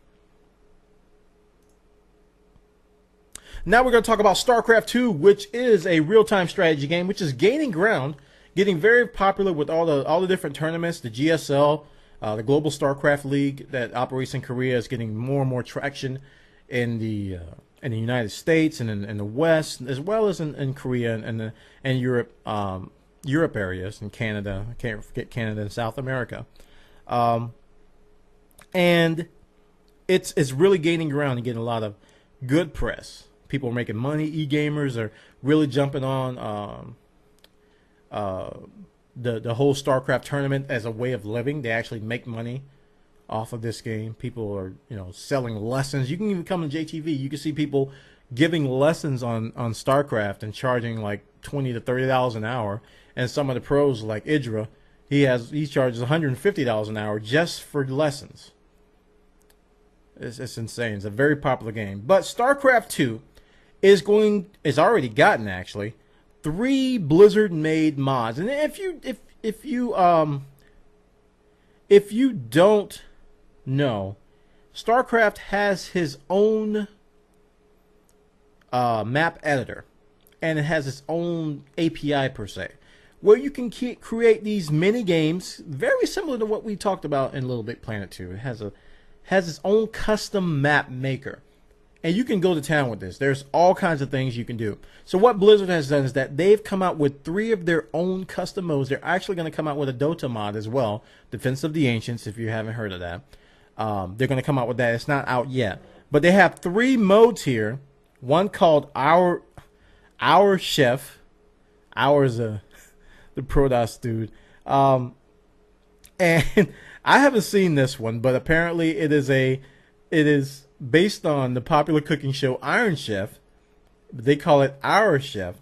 Now we're going to talk about Starcraft 2, which is a real-time strategy game, which is gaining ground, getting very popular with all the different tournaments. The GSL, the Global Starcraft League that operates in Korea, is getting more and more traction in the United States and in the West, as well as in Korea and Europe, Europe areas, and Canada. I can't forget Canada and South America, and it's really gaining ground and getting a lot of good press. People are making money. E-gamers are really jumping on the whole StarCraft tournament as a way of living. They actually make money off of this game. People are selling lessons. You can even come to JTV. You can see people giving lessons on StarCraft and charging like $20 to $30 an hour. And some of the pros like Idra, he charges $150 an hour just for lessons. It's insane. It's a very popular game. But StarCraft 2 is already gotten actually 3 Blizzard made mods. And if you don't know, StarCraft has his own map editor, and it has its own API per se, where you can create these mini games very similar to what we talked about in Little Big Planet 2. It has its own custom map maker. And you can go to town with this. There's all kinds of things you can do. So what Blizzard has done is that they've come out with 3 of their own custom modes. They're actually going to come out with a Dota mod as well. Defense of the Ancients, if you haven't heard of that. They're going to come out with that. It's not out yet. But they have 3 modes here. One called Our Chef. Ours the Protoss dude. And I haven't seen this one, but apparently it is based on the popular cooking show Iron Chef. They call it Our Chef,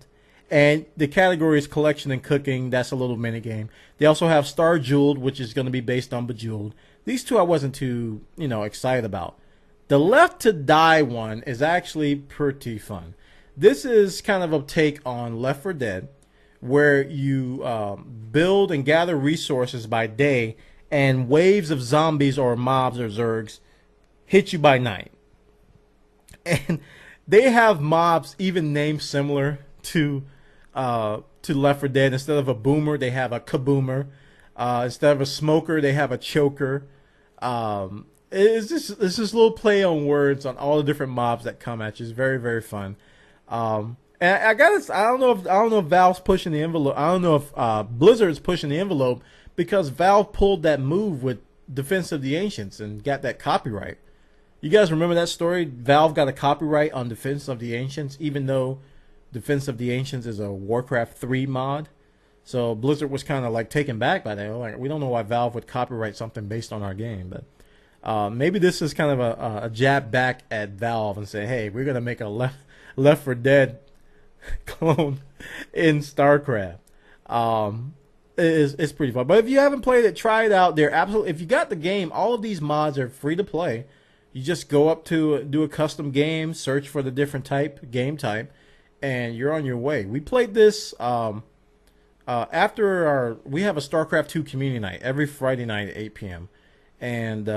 and the category is collection and cooking. That's a little mini game. They also have Star Jeweled, which is going to be based on Bejeweled. These 2 I wasn't too excited about. The Left to Die one is actually pretty fun. This is kind of a take on Left 4 Dead, where you build and gather resources by day, and waves of zombies or mobs or zergs hit you by night. And they have mobs even named similar to Left 4 Dead. Instead of a boomer, they have a kaboomer. Instead of a smoker, they have a choker. It's this little play on words on all the different mobs that come at you. It's very, very fun. And I don't know if Valve's pushing the envelope. I don't know if Blizzard's pushing the envelope, because Valve pulled that move with Defense of the Ancients and got that copyright. You guys remember that story? Valve got a copyright on Defense of the Ancients, even though Defense of the Ancients is a Warcraft 3 mod. So Blizzard was kind of like taken back by that. Like, we don't know why Valve would copyright something based on our game, but maybe this is kind of a jab back at Valve and say, hey, we're gonna make a Left 4 Dead clone in StarCraft. It's pretty fun. But if you haven't played it, try it out. They're absolutely. If you got the game, all of these mods are free to play. You just go up to do a custom game, search for the different game type, and you're on your way. We played this after we have a Starcraft 2 community night every Friday night at 8 p.m. And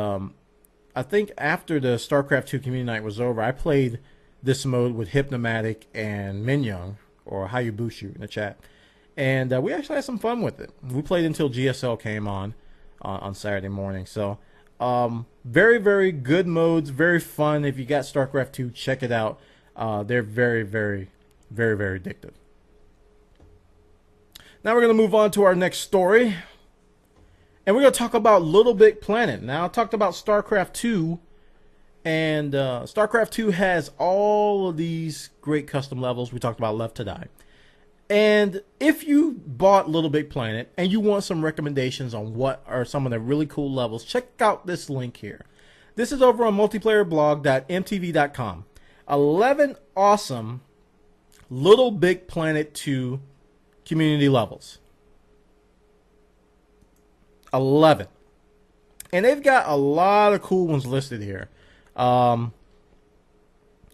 I think after the Starcraft 2 community night was over, I played this mode with Hypnomatic and Minyoung, or Hayubushu in the chat. And we actually had some fun with it. We played until GSL came on Saturday morning. So very, very good modes, very fun. If you got Starcraft 2, check it out. They're very, very, very, very addictive. Now we're going to move on to our next story. And we're going to talk about Little Big Planet. Now, I talked about StarCraft 2. And StarCraft 2 has all of these great custom levels. We talked about Left to Die. And if you bought Little Big Planet and you want some recommendations on what are some of the really cool levels, check out this link here. This is over on multiplayerblog.mtv.com. 11 awesome Little Big Planet 2 community levels. 11. And they've got a lot of cool ones listed here.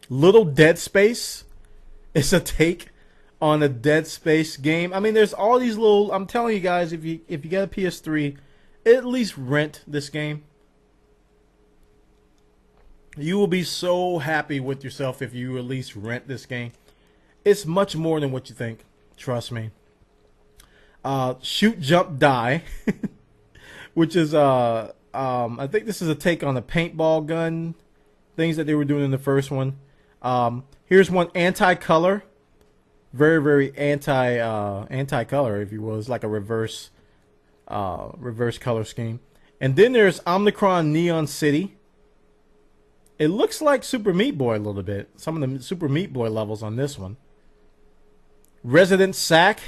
Little Dead Space is a take on a Dead Space game. I mean, there's all these little, I'm telling you guys, if you get a PS3, at least rent this game. You will be so happy with yourself if you at least rent this game. It's much more than what you think. Trust me. Shoot, Jump, Die. Which is, I think this is a take on the paintball gun things that they were doing in the first one. Here's one, Anti-Color. Very, very anti-color, if you will. It's like a reverse color scheme. And then there's Omnicron Neon City. It looks like Super Meat Boy a little bit. Some of the Super Meat Boy levels on this one. Resident Sack.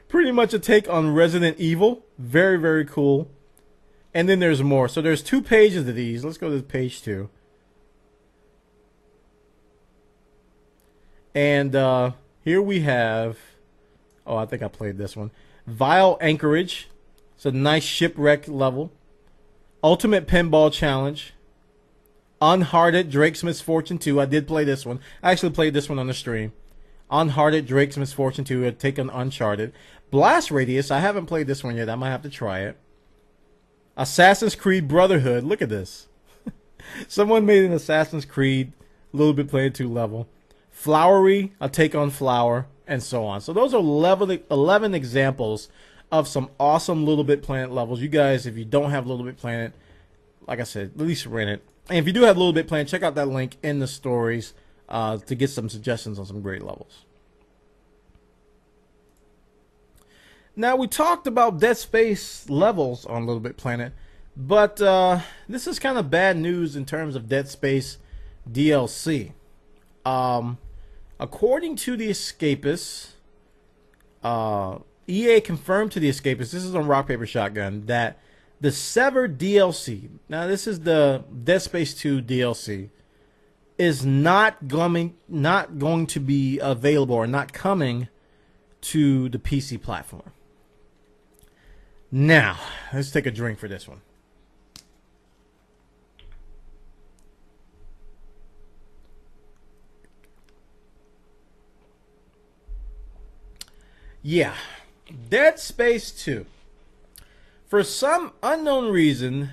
Pretty much a take on Resident Evil. Very, very cool. And then there's more. So there's 2 pages of these. Let's go to page 2. And here we have, oh, I think I played this one. Vile Anchorage. It's a nice shipwreck level. Ultimate Pinball Challenge. Unhearted Drake's Misfortune 2. I did play this one. I actually played this one on the stream. Unhearted Drake's Misfortune 2. I'd take on Uncharted. Blast Radius. I haven't played this one yet. I might have to try it. Assassin's Creed Brotherhood. Look at this. Someone made an Assassin's Creed Little Big Planet 2 level. Flowery, a take on Flower, and so on. So those are 11 examples of some awesome Little Big Planet levels. You guys, if you don't have Little Big Planet, like I said, at least rent it. And if you do have Little Big Planet, check out that link in the stories to get some suggestions on some great levels. Now, we talked about Dead Space levels on Little Big Planet, but this is kind of bad news in terms of Dead Space DLC. According to the Escapists, EA confirmed to the Escapists, this is on Rock Paper Shotgun, that the Severed DLC, now this is the Dead Space 2 DLC, is not going to be available or not coming to the PC platform. Now, let's take a drink for this one. Yeah, Dead Space 2. For some unknown reason,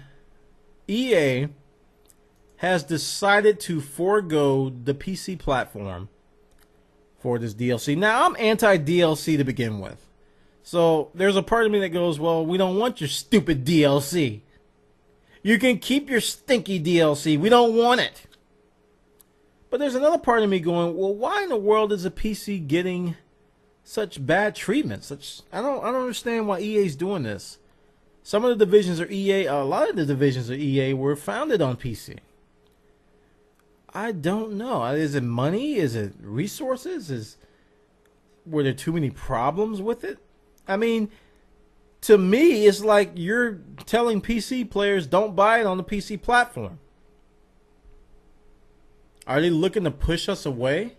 EA has decided to forego the PC platform for this DLC. Now, I'm anti-DLC to begin with. So, there's a part of me that goes, well, we don't want your stupid DLC. You can keep your stinky DLC. We don't want it. But there's another part of me going, well, why in the world is a PC getting such bad treatment? I don't understand why EA's doing this. Some of the divisions are EA, a lot of the divisions of EA were founded on PC. I don't know. Is it money? Is it resources? Were there too many problems with it? I mean, to me, it's like you're telling PC players don't buy it on the PC platform. Are they looking to push us away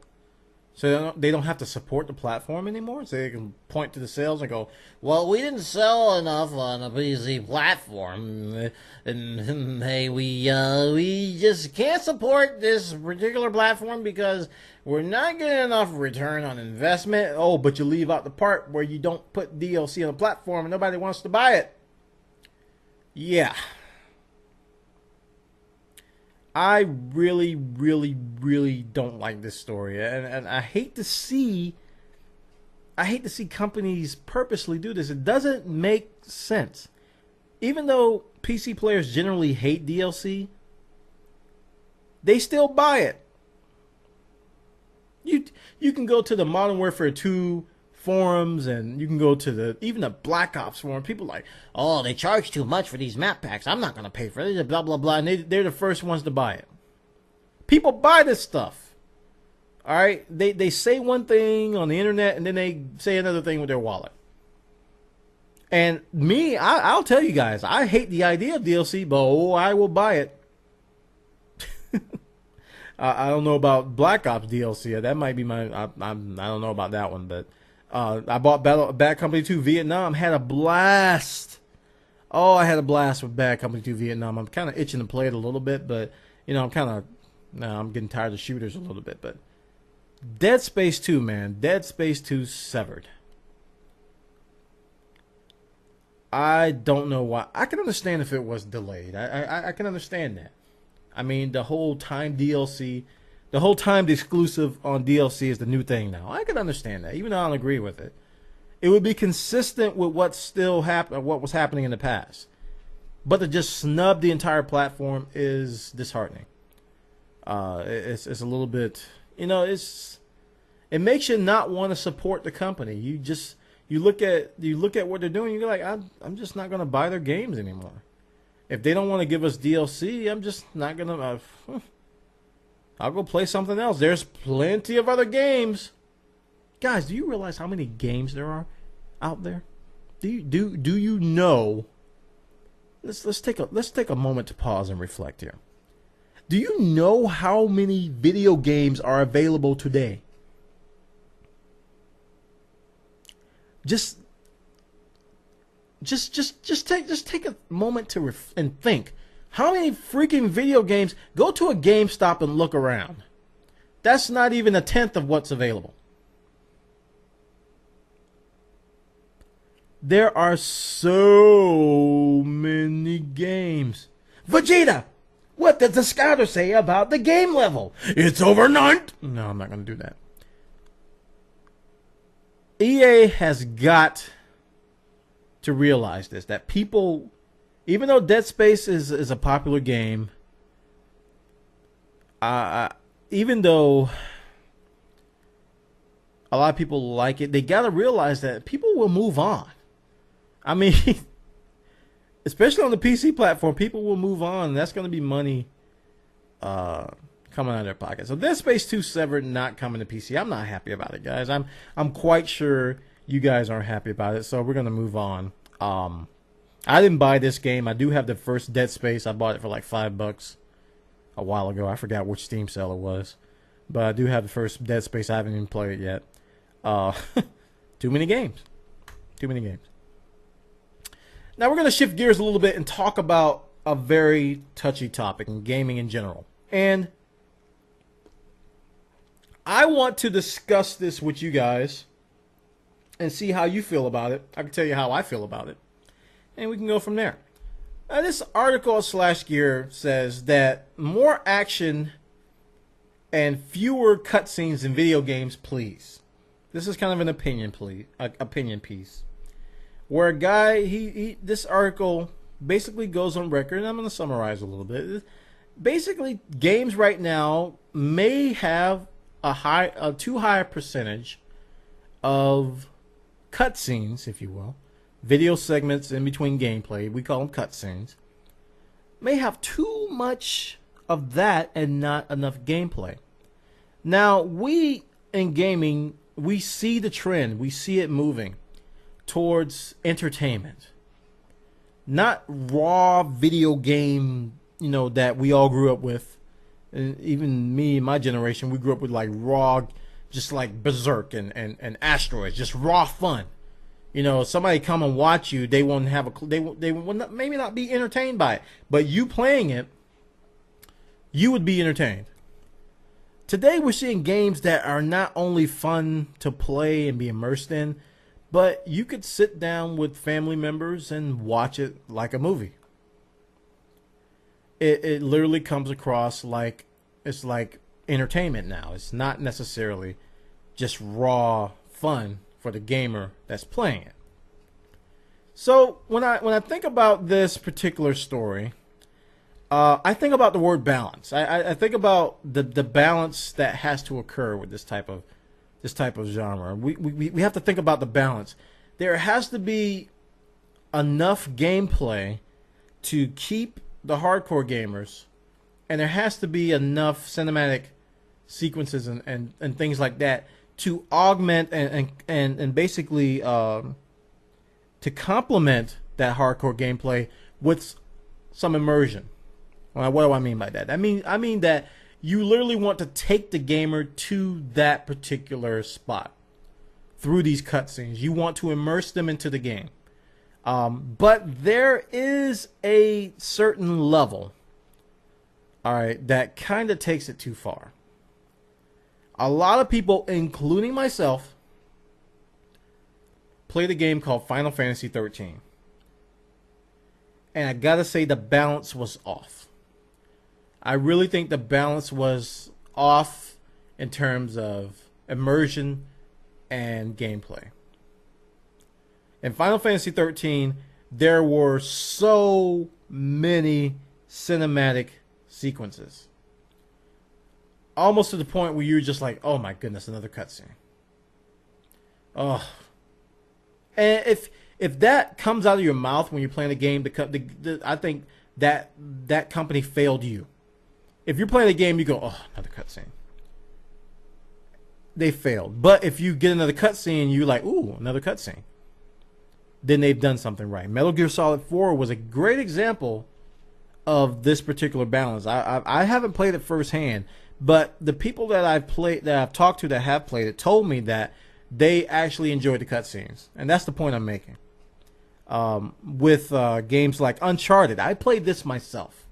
So they don't have to support the platform anymore. So they can point to the sales and go, "Well, we didn't sell enough on the PC platform, and hey, we just can't support this particular platform because we're not getting enough return on investment." Oh, but you leave out the part where you don't put DLC on the platform and nobody wants to buy it. Yeah. I really, really, really don't like this story, and I hate to see companies purposely do this. It doesn't make sense. Even though PC players generally hate DLC, they still buy it. You can go to the Modern Warfare 2 forums, and you can go to even the Black Ops forum. People are like, "Oh, they charge too much for these map packs. I'm not going to pay for it." Blah blah blah. And they're the first ones to buy it. People buy this stuff. All right, they say one thing on the internet and then they say another thing with their wallet. And me, I'll tell you guys, I hate the idea of DLC, but I will buy it. I don't know about Black Ops DLC. That might be my. I don't know about that one, but I bought Bad Company 2 Vietnam. Had a blast. Oh, I had a blast with Bad Company 2 Vietnam. I'm kind of itching to play it a little bit, but I'm getting tired of shooters a little bit. But Dead Space 2, man, Dead Space 2 Severed. I don't know why. I can understand if it was delayed. I can understand that. I mean, the whole timed DLC, the whole timed exclusive on DLC is the new thing now. I can understand that, even though I don't agree with it. It would be consistent with what was happening in the past. But to just snub the entire platform is disheartening. It's a little bit, it makes you not want to support the company. You look at what they're doing, you're like, I'm just not going to buy their games anymore. If they don't want to give us DLC, I'm just not going to. I'll go play something else. There's plenty of other games. Guys, do you realize how many games there are out there? Do you know? Let's take a moment to pause and reflect here. Do you know how many video games are available today? Just take a moment to and think. How many freaking video games? Go to a GameStop and look around. That's not even a tenth of what's available. There are so many games. Vegeta, what does the scouter say about the game level? It's over 9. No, I'm not going to do that. EA has got to realize this, that people, even though Dead Space is a popular game, even though a lot of people like it, they got to realize that people will move on. I mean, especially on the PC platform, people will move on. And that's going to be money coming out of their pocket. So Dead Space 2 Severed not coming to PC. I'm not happy about it, guys. I'm quite sure you guys aren't happy about it. So we're going to move on. I didn't buy this game. I do have the first Dead Space. I bought it for like $5 a while ago. I forgot which Steam sale it was. But I do have the first Dead Space. I haven't even played it yet. Too many games. Too many games. Now we're going to shift gears a little bit and talk about a very touchy topic in gaming in general. And I want to discuss this with you guys and see how you feel about it. I can tell you how I feel about it. And we can go from there. Now, this article / gear says that more action and fewer cutscenes in video games, please. This is kind of an opinion piece. Where a guy, this article basically goes on record, and I'm going to summarize a little bit. Basically, games right now may have a too high a percentage of cutscenes, if you will, video segments in between gameplay. We call them cutscenes. May have too much of that and not enough gameplay. Now, we in gaming, we see the trend. We see it moving towards entertainment, not raw video game, that we all grew up with. And even me and my generation, we grew up with like raw just like berserk and asteroids, just raw fun. You know, somebody come and watch you, they won't have a they will not, maybe not be entertained by it, but you playing it, you would be entertained. Today we're seeing games that are not only fun to play and be immersed in, but you could sit down with family members and watch it like a movie. It literally comes across like it's like entertainment now. It's not necessarily just raw fun for the gamer that's playing it. So when I think about this particular story, I think about the word balance. I think about the balance that has to occur with this type of genre. We have to think about the balance. There has to be enough gameplay to keep the hardcore gamers, and there has to be enough cinematic sequences and things like that to augment and basically to complement that hardcore gameplay with some immersion. What do I mean by that? I mean that you literally want to take the gamer to that particular spot through these cutscenes. You want to immerse them into the game. But there is a certain level, all right, that kind of takes it too far. A lot of people, including myself, played a game called Final Fantasy 13. And I gotta say the balance was off. I really think the balance was off in terms of immersion and gameplay. In Final Fantasy 13, there were so many cinematic sequences. Almost to the point where you're just like, oh my goodness, another cutscene. Oh. And if that comes out of your mouth when you're playing a game, I think that company failed you. If you're playing a game, you go, oh, another cutscene. They failed. But if you get another cutscene, you're like, ooh, another cutscene. Then they've done something right. Metal Gear Solid 4 was a great example of this particular balance. I haven't played it firsthand, but the people that I've talked to that have played it told me that they actually enjoyed the cutscenes, and that's the point I'm making. With games like Uncharted, I played this myself,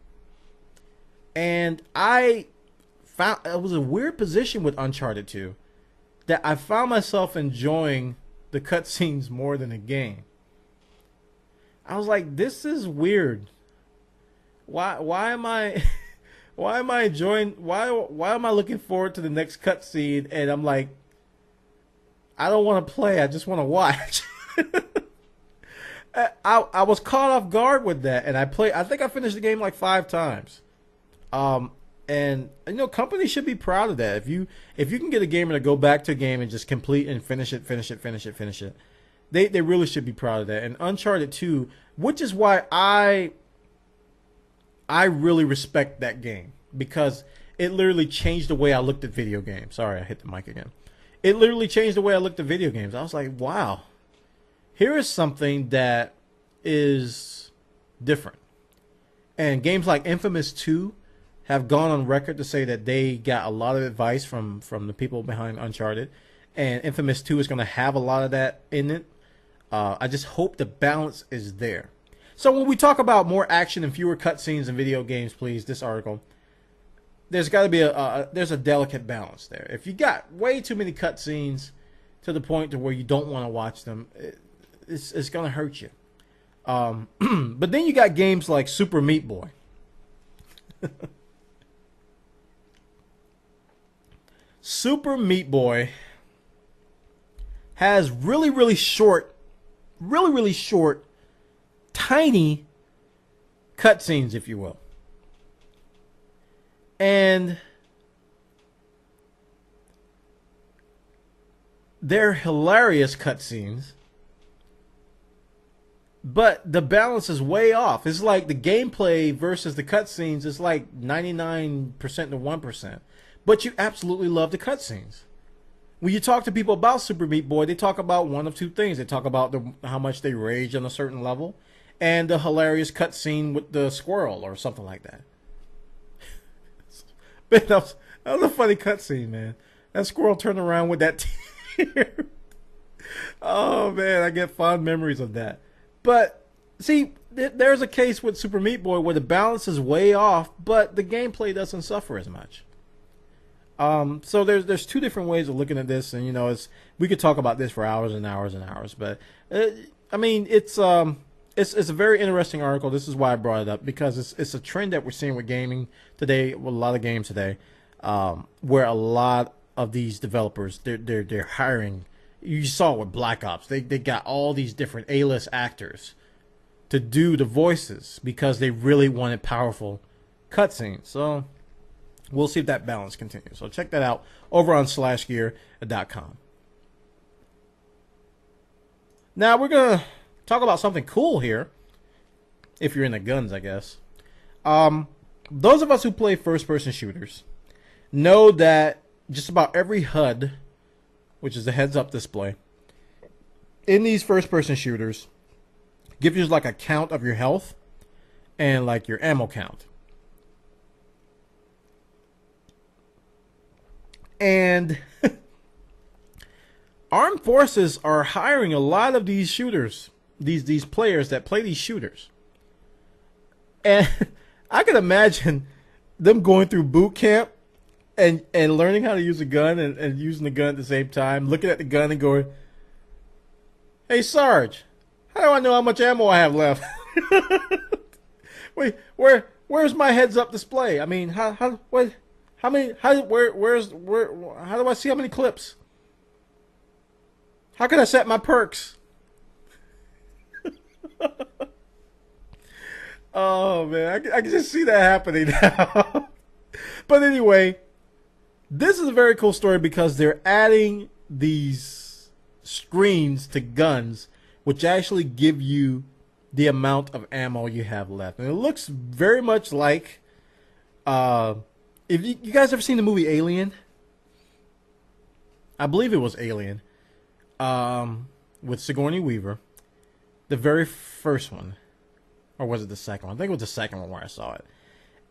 and I found it was a weird position with Uncharted 2 that I found myself enjoying the cutscenes more than the game. I was like, this is weird. Why am I enjoying why am I looking forward to the next cutscene and I'm like, I don't want to play, I just want to watch. I was caught off guard with that, and I think I finished the game like 5 times. And you know, companies should be proud of that. If you can get a gamer to go back to a game and just complete and finish it, they really should be proud of that. And Uncharted 2, which is why I really respect that game, because it literally changed the way I looked at video games. Sorry, I hit the mic again. It literally changed the way I looked at video games. I was like, wow, here is something that is different. And games like Infamous 2 have gone on record to say that they got a lot of advice from the people behind Uncharted. And Infamous 2 is going to have a lot of that in it. I just hope the balance is there. So when we talk about more action and fewer cutscenes in video games, please, this article, there's got to be there's a delicate balance there. If you got way too many cutscenes to the point to where you don't want to watch them, it's going to hurt you. But then you got games like Super Meat Boy. Super Meat Boy has really short, tiny cutscenes, if you will. And they're hilarious cutscenes, but the balance is way off. It's like the gameplay versus the cutscenes is like 99% to 1%. But you absolutely love the cutscenes. When you talk to people about Super Meat Boy, they talk about one of two things. They talk about how much they rage on a certain level, and the hilarious cutscene with the squirrel or something like that. Man, that was a funny cutscene, man. That squirrel turned around with that tear. Oh man, I get fond memories of that. But see, there's a case with Super Meat Boy where the balance is way off, but the gameplay doesn't suffer as much. So there's two different ways of looking at this, and we could talk about this for hours and hours and hours. But I mean, it's a very interesting article. This is why I brought it up, because it's a trend that we're seeing with gaming today, with a lot of games today, where a lot of these developers they're hiring. You saw it with Black Ops. They got all these different A-list actors to do the voices because they really wanted powerful cutscenes. So we'll see if that balance continues. So check that out over on slashgear.com. Now we're going to talk about something cool here. If you're into guns, I guess. Those of us who play first-person shooters know that just about every HUD, which is a heads-up display, in these first-person shooters, gives you like a count of your health and like your ammo count. And armed forces are hiring a lot of these shooters, these players that play these shooters. And I can imagine them going through boot camp and learning how to use a gun and using the gun at the same time, looking at the gun and going, "Hey Sarge, how do I know how much ammo I have left?" Wait, where's my heads up display? I mean, how do I see how many clips? How can I set my perks? Oh man, I can just see that happening now. But anyway, this is a very cool story because they're adding these screens to guns, which actually give you the amount of ammo you have left. And it looks very much like, if you guys ever seen the movie Alien? I believe it was Alien, with Sigourney Weaver. The very first one. Or was it the second one? I think it was the second one where I saw it.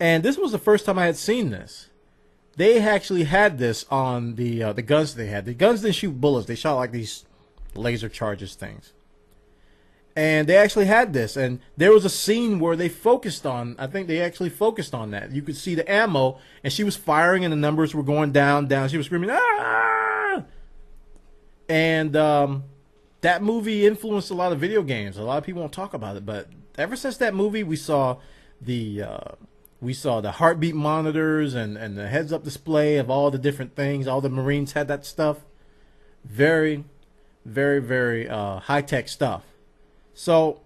And this was the first time I had seen this. They actually had this on the guns they had. The guns didn't shoot bullets. They shot like these laser charges things. And they actually had this. And there was a scene where they focused on, I think they actually focused on that. You could see the ammo, and she was firing, and the numbers were going down, down. She was screaming, "Ah!" And that movie influenced a lot of video games. A lot of people won't talk about it, but ever since that movie, we saw the heartbeat monitors and the heads-up display of all the different things. All the Marines had that stuff. Very, very, very high-tech stuff. So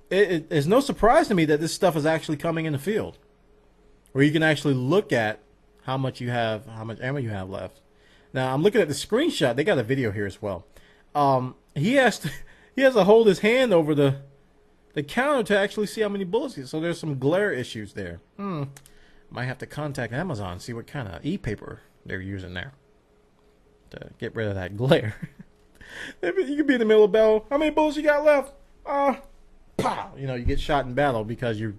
it's no surprise to me that this stuff is actually coming in the field, where you can actually look at how much ammo you have left. Now I'm looking at the screenshot. They got a video here as well. He has to hold his hand over the counter to actually see how many bullets he has. So there's some glare issues there. Might have to contact Amazon, see what kind of e-paper they're using there to get rid of that glare. You could be in the middle of battle. How many bullets you got left? Pow! You get shot in battle because you're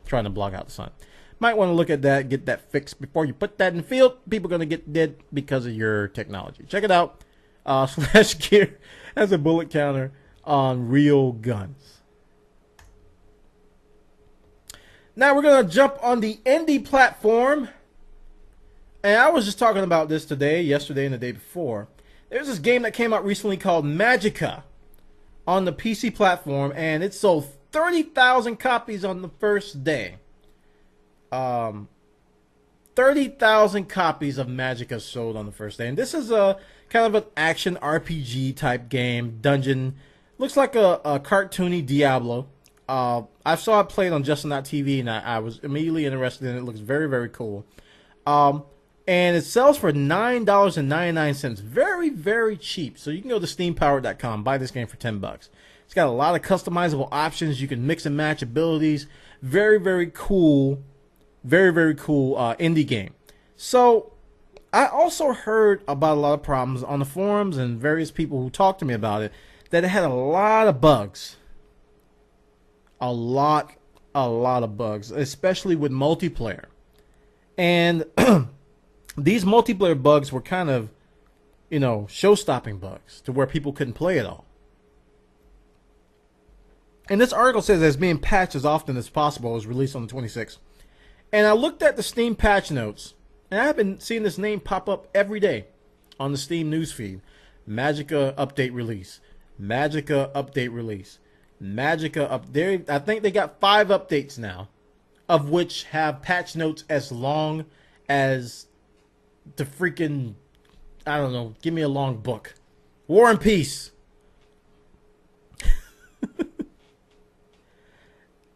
trying to block out the sun. Might want to look at that, get that fixed before you put that in the field. People are going to get dead because of your technology. Check it out. Slash Gear has a bullet counter on real guns. Now we're going to jump on the indie platform. And I was just talking about this yesterday, and the day before. There's this game that came out recently called Magica on the PC platform, and it sold 30,000 copies on the first day. 30,000 copies of Magica sold on the first day. And this is a kind of an action RPG type game, dungeon. Looks like a cartoony Diablo. I saw it played on Justin.tv, and I was immediately interested in it. It looks very, very cool. And it sells for $9.99. Very, very cheap. So you can go to steampower.com, buy this game for $10. It's got a lot of customizable options. You can mix and match abilities. Very, very cool. Very, very cool indie game. So I also heard about a lot of problems on the forums and various people who talked to me about it, that it had a lot of bugs. A lot of bugs, especially with multiplayer. And these multiplayer bugs were kind of show-stopping bugs to where people couldn't play it all. And this article says it's being patched as often as possible. It was released on the 26th. And I looked at the Steam patch notes, and I have been seeing this name pop up every day on the Steam newsfeed. Magicka update release. Magicka update release. Magicka update. I think they got 5 updates now, of which have patch notes as long as the freaking, I don't know, give me a long book. War and Peace.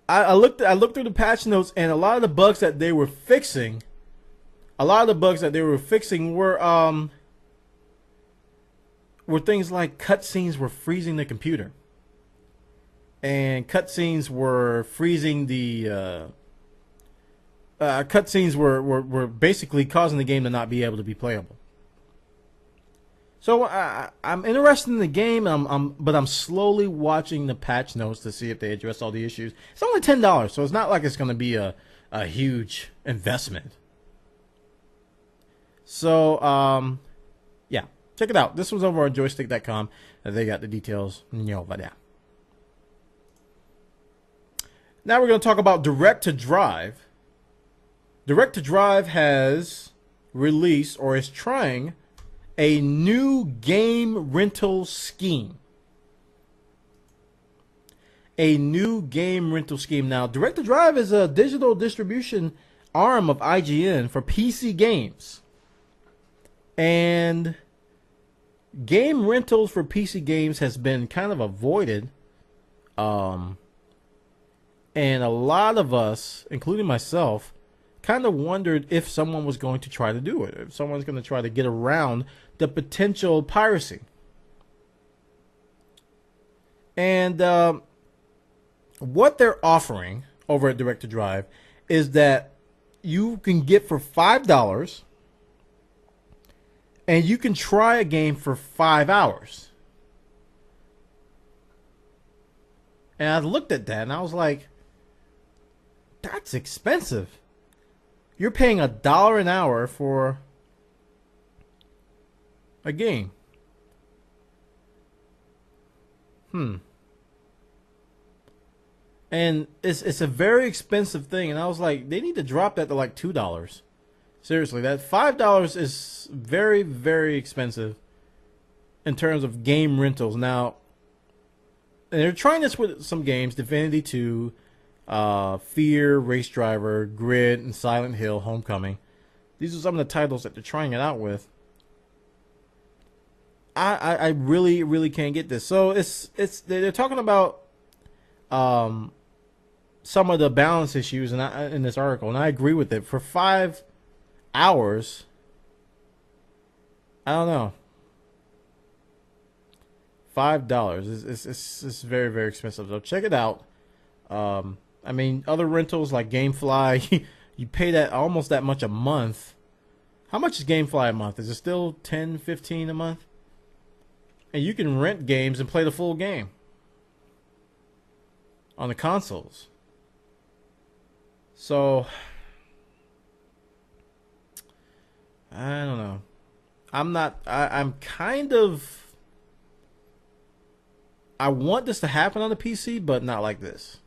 I looked through the patch notes, and a lot of the bugs that they were fixing, were things like cutscenes were freezing the computer, and cutscenes were freezing the cutscenes were basically causing the game to not be able to be playable. So I'm interested in the game, but I'm slowly watching the patch notes to see if they address all the issues. It's only $10, so it's not like it's going to be a huge investment. So yeah, check it out. This was over on joystick.com. They got the details over there. Now we're going to talk about Direct to Drive. Direct to Drive has released, or is trying, a new game rental scheme. A new game rental scheme. Now, Direct to Drive is a digital distribution arm of IGN for PC games. And game rentals for PC games has been kind of avoided. And a lot of us, including myself, kind of wondered if someone was going to try to do it, if someone's going to try to get around the potential piracy. And what they're offering over at Direct to Drive is that you can get for $5, and you can try a game for 5 hours. And I looked at that and I was like, that's expensive. You're paying $1 an hour for a game. And it's a very expensive thing. And I was like, they need to drop that to like $2. Seriously, that $5 is very, very expensive in terms of game rentals. Now, and they're trying this with some games, Divinity 2, Fear, Race Driver, Grid, and Silent Hill Homecoming. These are some of the titles that they're trying it out with. I really, really can't get this. So they're talking about some of the balance issues in this article, and I agree with it. For 5 hours, I don't know. $5 it's very, very expensive. So check it out. I mean, other rentals like GameFly, you pay that almost that much a month. How much is GameFly a month? Is it still $10, $15 a month? And you can rent games and play the full game on the consoles. So I don't know. I'm kind of, I want this to happen on the PC, but not like this.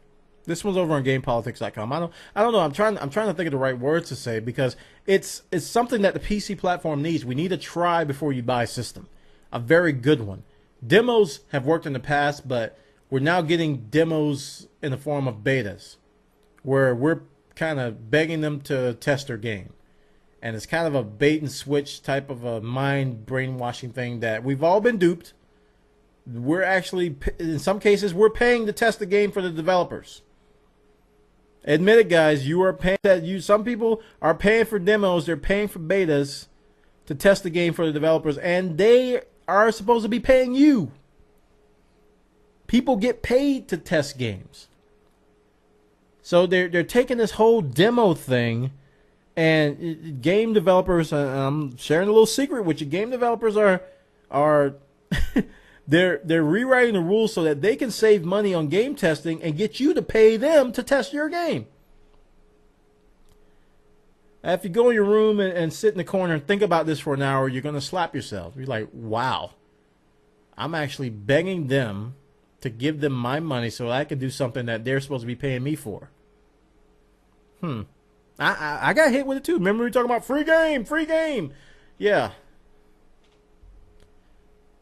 This one's over on GamePolitics.com. I don't know. I'm trying to think of the right words to say, because it's something that the PC platform needs. We need a try before you buy a system. A very good one. Demos have worked in the past, but we're now getting demos in the form of betas, where we're kind of begging them to test their game. And it's kind of a bait and switch type of a mind brainwashing thing that we've all been duped. We're actually, in some cases, we're paying to test the game for the developers. Admit it, guys. You are paying that. Some people are paying for demos. They're paying for betas to test the game for the developers, and they are supposed to be paying you. People get paid to test games. So they're taking this whole demo thing, and game developers, and I'm sharing a little secret with you, game developers are they're rewriting the rules so that they can save money on game testing and get you to pay them to test your game. If you go in your room and sit in the corner and think about this for an hour, you're going to slap yourself. You're like, wow, I'm actually begging them to give them my money so I can do something that they're supposed to be paying me for. I got hit with it too. Remember we were talking about free game? Yeah.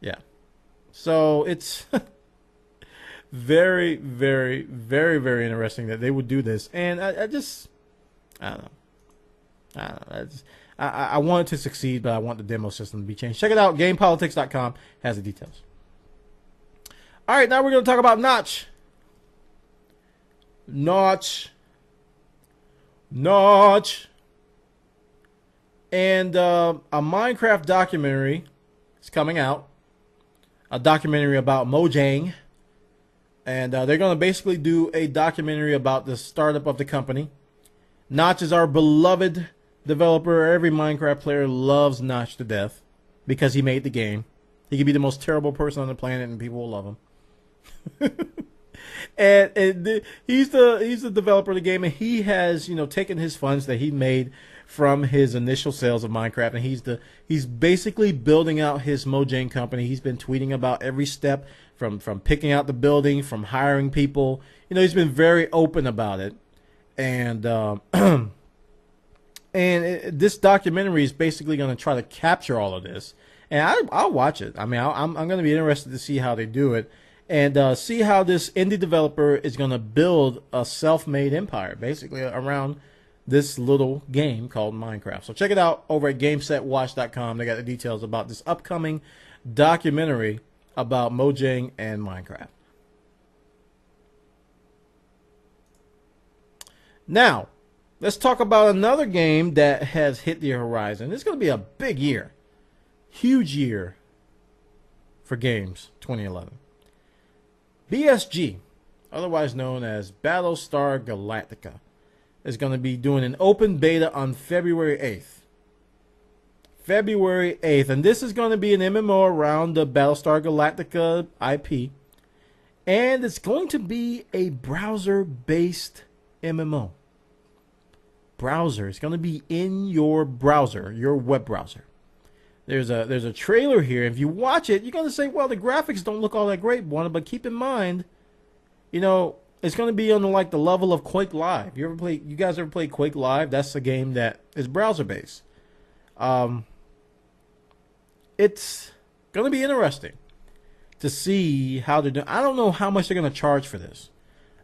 Yeah. So it's very, very, very, very interesting that they would do this. And I don't know. I want it to succeed, but I want the demo system to be changed. Check it out. GamePolitics.com has the details. All right, now we're going to talk about Notch. And a Minecraft documentary is coming out. A documentary about Mojang. And they're going to basically do a documentary about the startup of the company. Notch is our beloved developer. Every Minecraft player loves Notch to death because he made the game. He could be the most terrible person on the planet and people will love him. and he's the developer of the game, and he has taken his funds that he made from his initial sales of Minecraft, and he's basically building out his Mojang company. He's been tweeting about every step from picking out the building, from hiring people. He's been very open about it, and this documentary is basically going to try to capture all of this, and I'll watch it. I mean, I'm going to be interested to see how they do it. And see how this indie developer is going to build a self-made empire, basically, around this little game called Minecraft. So check it out over at GameSetWatch.com. They got the details about this upcoming documentary about Mojang and Minecraft. Now, let's talk about another game that has hit the horizon. It's going to be a big year. Huge year for games, 2011. BSG, otherwise known as Battlestar Galactica, is going to be doing an open beta on February 8th. February 8th. And this is going to be an MMO around the Battlestar Galactica IP. And it's going to be a browser-based MMO. Browser. It's going to be in your browser, your web browser. There's a trailer here. If you watch it, you're going to say, well, the graphics don't look all that great, Bwana, but keep in mind, it's going to be on the level of Quake Live. You guys ever played Quake Live? That's a game that is browser based. It's going to be interesting to see how they're doing. I don't know how much they're going to charge for this.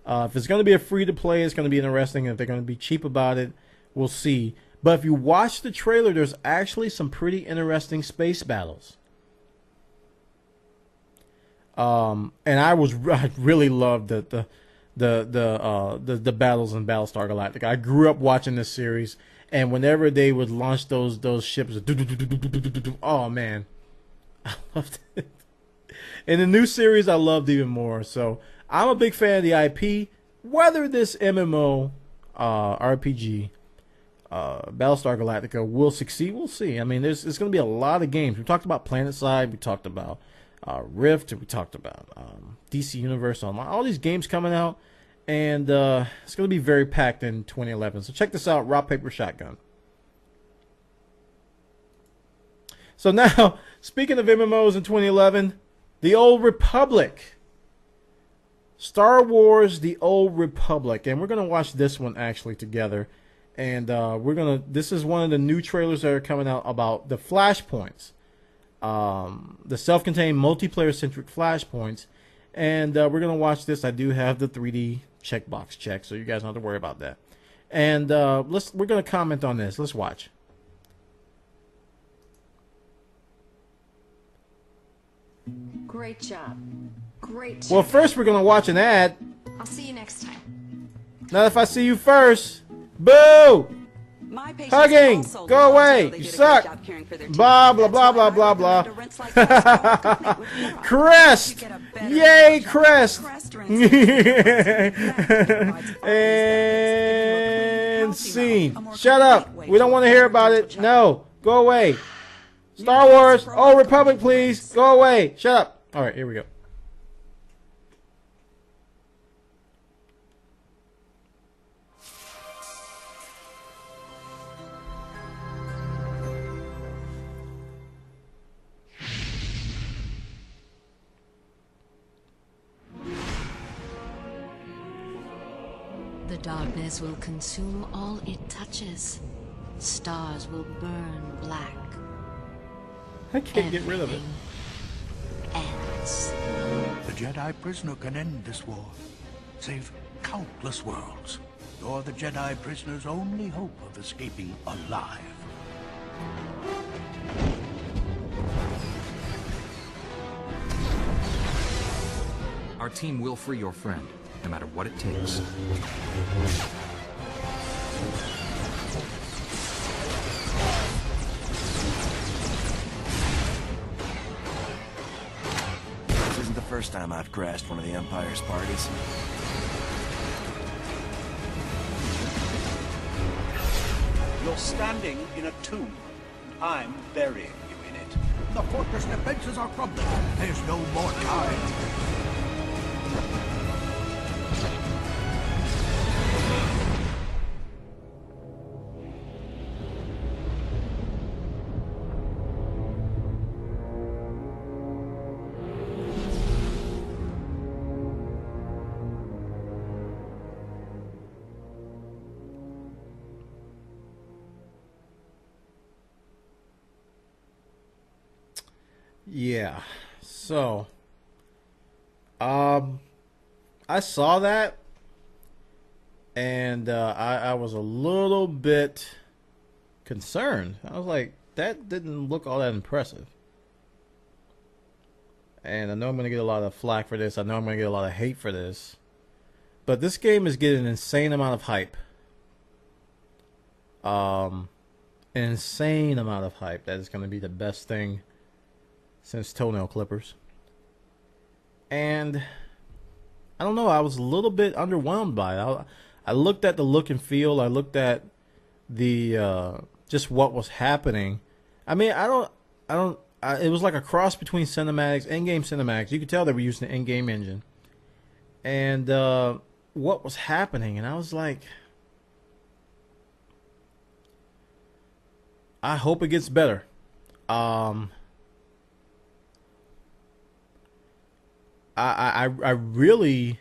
If it's going to be a free to play, it's going to be interesting. If they're going to be cheap about it, we'll see. But if you watch the trailer, there's actually some pretty interesting space battles. And I really loved the battles in Battlestar Galactica. I grew up watching this series, and whenever they would launch those ships, oh man, I loved it. In the new series, I loved even more. So I'm a big fan of the IP. Whether this MMO RPG Battlestar Galactica will succeed, we'll see. I mean, there's going to be a lot of games. We talked about PlanetSide, we talked about Rift, we talked about DC Universe Online. All these games coming out, and it's going to be very packed in 2011. So check this out, Rock Paper Shotgun. So now, speaking of MMOs in 2011, The Old Republic. Star Wars The Old Republic. And we're going to watch this one actually together. And this is one of the new trailers that are coming out about the flashpoints. The self-contained multiplayer-centric flashpoints. And we're going to watch this. I do have the 3D checkbox checked, so you guys don't have to worry about that. And we're going to comment on this. Let's watch. Great job. Great job. Well, first we're going to watch an ad. I'll see you next time. Not if I see you first. Boo! Hugging! Go away! You suck! Blah, blah, blah, blah, blah, blah. Crest! Yay, Crest! And scene. Shut up! We don't want to hear about it. No. Go away. Star Wars! Oh, Republic, please! Go away! Shut up! Alright, here we go. darkness will consume all it touches. Stars will burn black. I can't get rid of it. Ends. The Jedi prisoner can end this war, save countless worlds. You're the Jedi prisoner's only hope of escaping alive. Our team will free your friend, no matter what it takes. This isn't the first time I've crashed one of the Empire's parties. You're standing in a tomb, and I'm burying you in it. The fortress defenses are crumbling. There's no more time. Yeah, so I saw that, and I was a little bit concerned. I was like, that didn't look all that impressive. And I know I'm going to get a lot of flack for this. I know I'm going to get a lot of hate for this. But this game is getting an insane amount of hype. An insane amount of hype. That is going to be the best thing since toenail clippers. And I don't know, I was a little bit underwhelmed by it. I looked at the look and feel. I looked at the just what was happening. I mean, it was like a cross between cinematics, in-game cinematics. You could tell they were using the in-game engine. And what was happening, and I was like, I hope it gets better. I really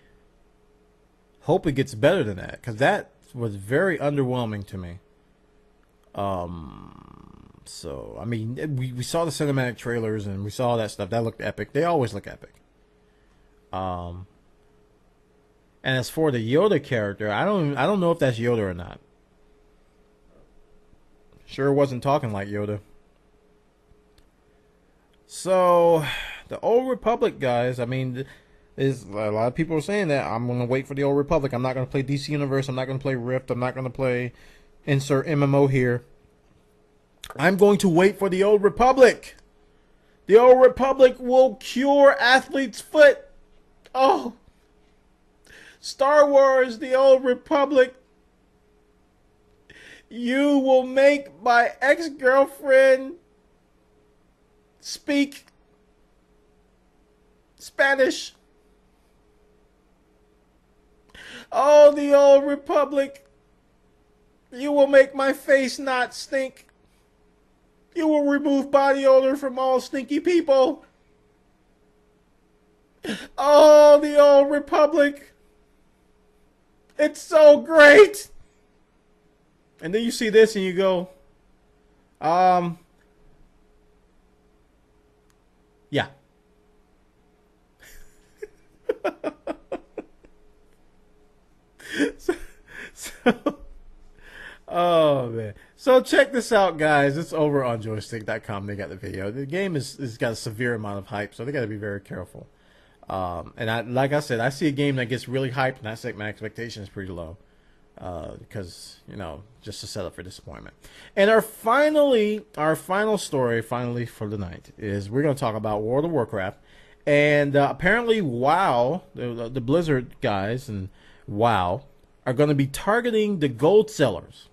hope it gets better than that, because that was very underwhelming to me. So I mean, we saw the cinematic trailers and we saw that stuff. That looked epic. They always look epic. And as for the Yoda character, I don't know if that's Yoda or not. Sure wasn't talking like Yoda. So the Old Republic guys, I mean, there's a lot of people are saying that I'm going to wait for the Old Republic. I'm not going to play DC Universe. I'm not going to play Rift. I'm not going to play insert MMO here. I'm going to wait for the Old Republic. The Old Republic will cure Athlete's Foot. Oh. Star Wars, the Old Republic. You will make my ex-girlfriend speak Spanish. Oh, the Old Republic. You will make my face not stink. You will remove body odor from all stinky people. Oh, the Old Republic. It's so great. And then you see this and you go, yeah. so, oh man. So check this out, guys. It's over on joystick.com. They got the video. The game is got a severe amount of hype, so they got to be very careful. And like I said, I see a game that gets really hyped, and I set my expectations pretty low. Because, you know, just to set up for disappointment. And our final story, for the night, is we're going to talk about World of Warcraft. And apparently WoW, the Blizzard guys and WoW, are going to be targeting the gold sellers.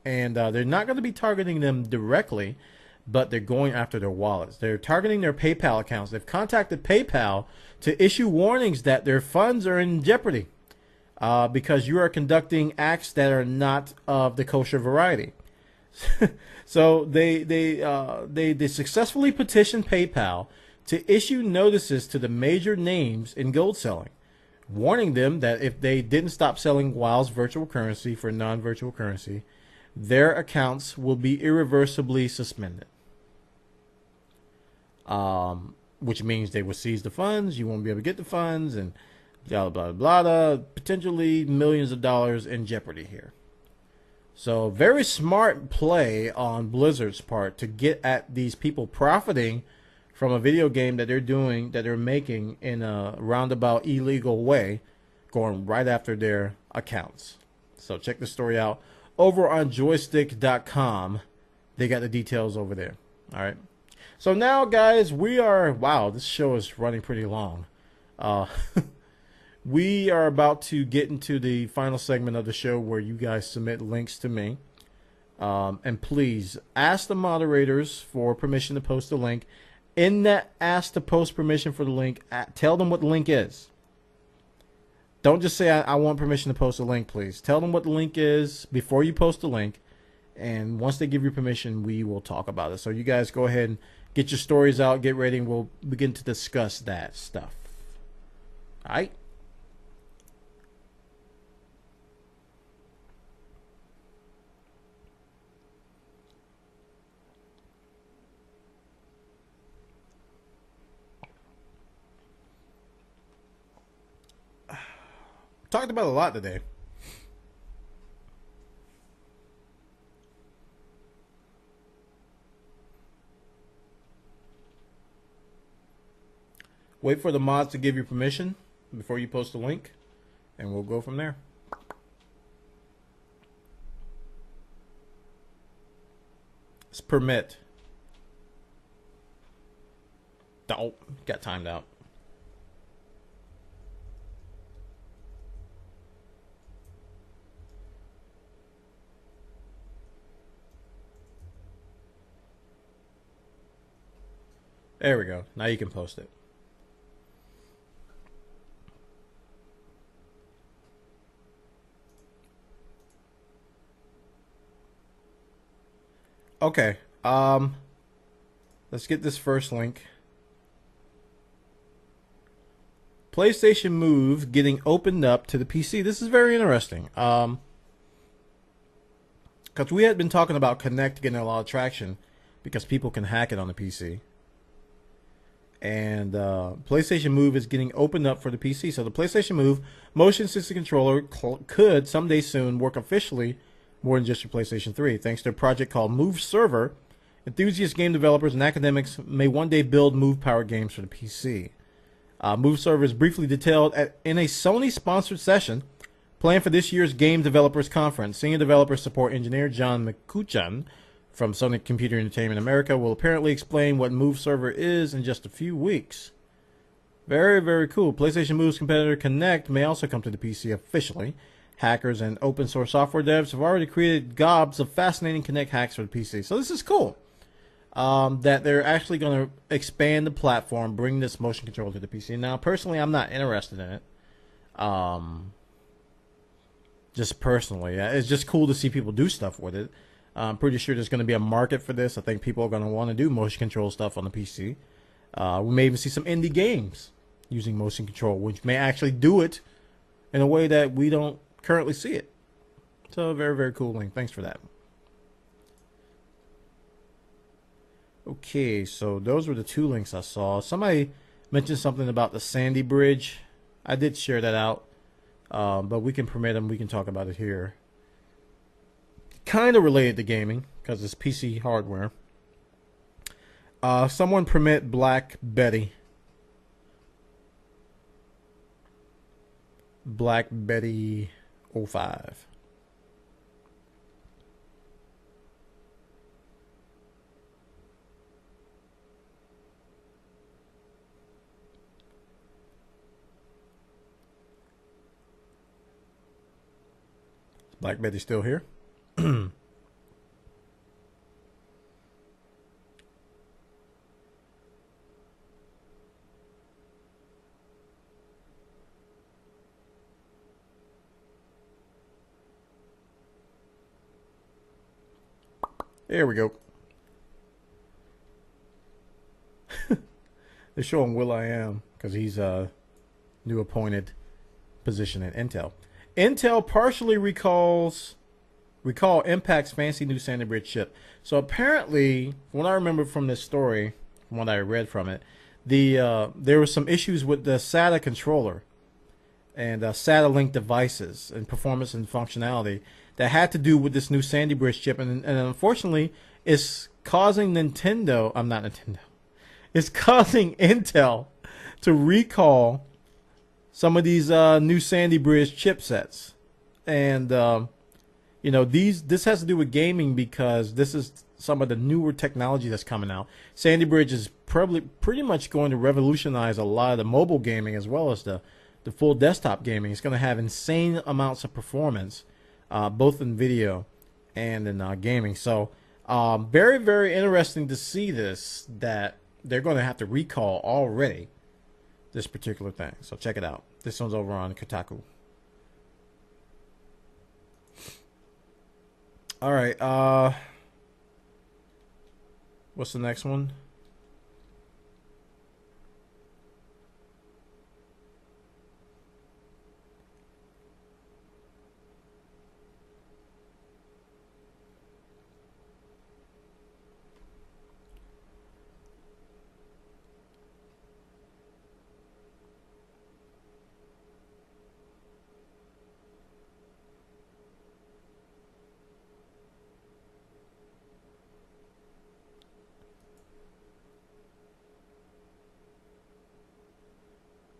And they're not going to be targeting them directly, but they're going after their wallets. They're targeting their PayPal accounts. They've contacted PayPal to issue warnings that their funds are in jeopardy. Because you are conducting acts that are not of the kosher variety. So they successfully petitioned PayPal to issue notices to the major names in gold selling, warning them that if they didn't stop selling WoW's virtual currency for non-virtual currency, their accounts will be irreversibly suspended. Which means they will seize the funds, you won't be able to get the funds, and blah, blah, blah, blah, potentially millions of dollars in jeopardy here. So very smart play on Blizzard's part to get at these people profiting from a video game that they're making in a roundabout illegal way, going right after their accounts. So check the story out over on joystick.com. They got the details over there. All right. So now, guys, wow, this show is running pretty long. We are about to get into the final segment of the show where you guys submit links to me. And please ask the moderators for permission to post the link. In that ask to post permission for the link, tell them what the link is. Don't just say, I want permission to post a link, please. Tell them what the link is before you post the link. And once they give you permission, we will talk about it. So you guys go ahead and get your stories out, get ready, and we'll begin to discuss that stuff. All right? Talked about a lot today. Wait for the mods to give you permission before you post the link, and we'll go from there. It's permit. Oh, got timed out. There we go. Now you can post it. Okay. Let's get this first link. PlayStation Move getting opened up to the PC. This is very interesting. Because we had been talking about Kinect getting a lot of traction because people can hack it on the PC. And PlayStation Move is getting opened up for the PC. So the PlayStation Move motion sensing controller could someday soon work officially more than just your PlayStation 3. Thanks to a project called Move Server, enthusiast game developers and academics may one day build Move-powered games for the PC. Move Server is briefly detailed in a Sony-sponsored session planned for this year's Game Developers Conference. Senior developer support engineer John McCutcheon from Sony Computer Entertainment America will apparently explain what Move Server is in just a few weeks. Very, very cool. PlayStation Move's competitor Kinect may also come to the PC officially. Hackers and open source software devs have already created gobs of fascinating Kinect hacks for the PC. So this is cool. That they're actually going to expand the platform, bring this motion control to the PC. Now, personally, I'm not interested in it. Just personally. It's just cool to see people do stuff with it. I'm pretty sure there's going to be a market for this. I think people are going to want to do motion control stuff on the PC. We may even see some indie games using motion control, which may actually do it in a way that we don't currently see it. So, very, very cool link. Thanks for that. Okay, so those were the two links I saw. Somebody mentioned something about the Sandy Bridge. I did share that out, but we can permit them. We can talk about it here. Kind of related to gaming because it's PC hardware. Someone permit Black Betty. Black Betty 05. Black Betty still here? There we go. They're showing Will.i.am because he's new appointed position at Intel. Intel partially recall Impact's fancy new Sandy Bridge chip. So apparently, from what I remember from this story, from what I read from it, there were some issues with the SATA controller and SATA link devices and performance and functionality that had to do with this new Sandy Bridge chip, and unfortunately, it's causing It's causing Intel to recall some of these new Sandy Bridge chipsets, and this has to do with gaming because this is some of the newer technology that's coming out. Sandy Bridge is probably pretty much going to revolutionize a lot of the mobile gaming as well as the full desktop gaming. It's going to have insane amounts of performance, both in video and in gaming. So very, very interesting to see that they're going to have to recall already this particular thing. So check it out. This one's over on Kotaku. All right. What's the next one?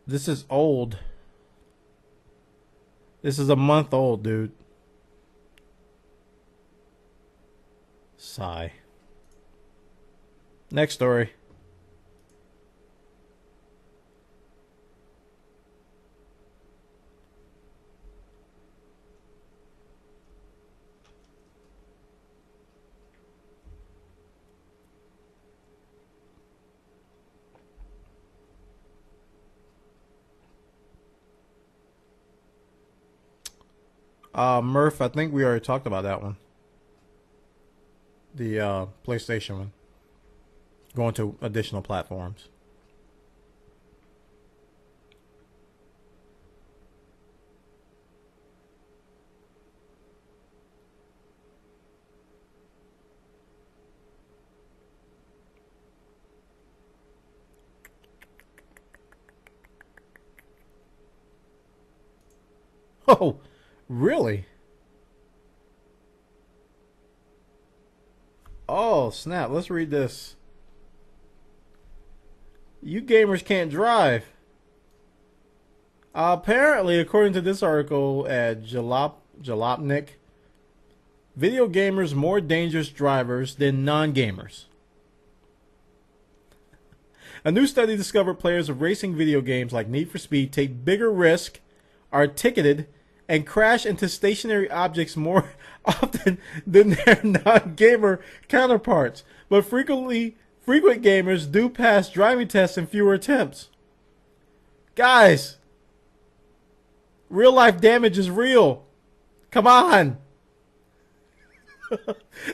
This is old. This is a month old, dude. Sigh. Next story. Murph, I think we already talked about that one. The PlayStation one. Going to additional platforms. Oh, really? Oh, snap. Let's read this. You gamers can't drive. Apparently, according to this article at Jalopnik, video gamers more dangerous drivers than non-gamers. A new study discovered players of racing video games like Need for Speed take bigger risks, are ticketed, and crash into stationary objects more often than their non-gamer counterparts. But frequent gamers do pass driving tests in fewer attempts. Guys, real life damage is real. Come on.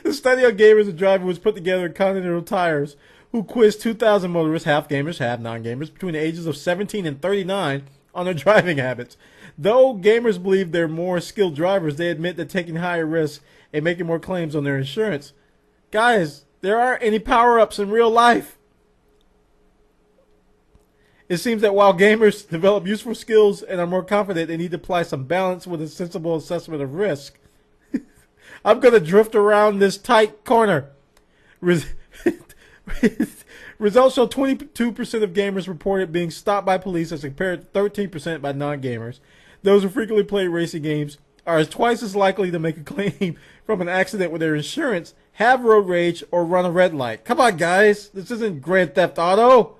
The study on gamers and driving was put together in Continental Tires, who quizzed 2,000 motorists, half gamers, half non-gamers, between the ages of 17 and 39 on their driving habits. Though gamers believe they're more skilled drivers, they admit that taking higher risks and making more claims on their insurance. Guys, there aren't any power-ups in real life. It seems that while gamers develop useful skills and are more confident, they need to apply some balance with a sensible assessment of risk. I'm going to drift around this tight corner. Results show 22% of gamers reported being stopped by police as compared to 13% by non-gamers. Those who frequently play racing games are twice as likely to make a claim from an accident with their insurance, have road rage, or run a red light. Come on, guys. This isn't Grand Theft Auto.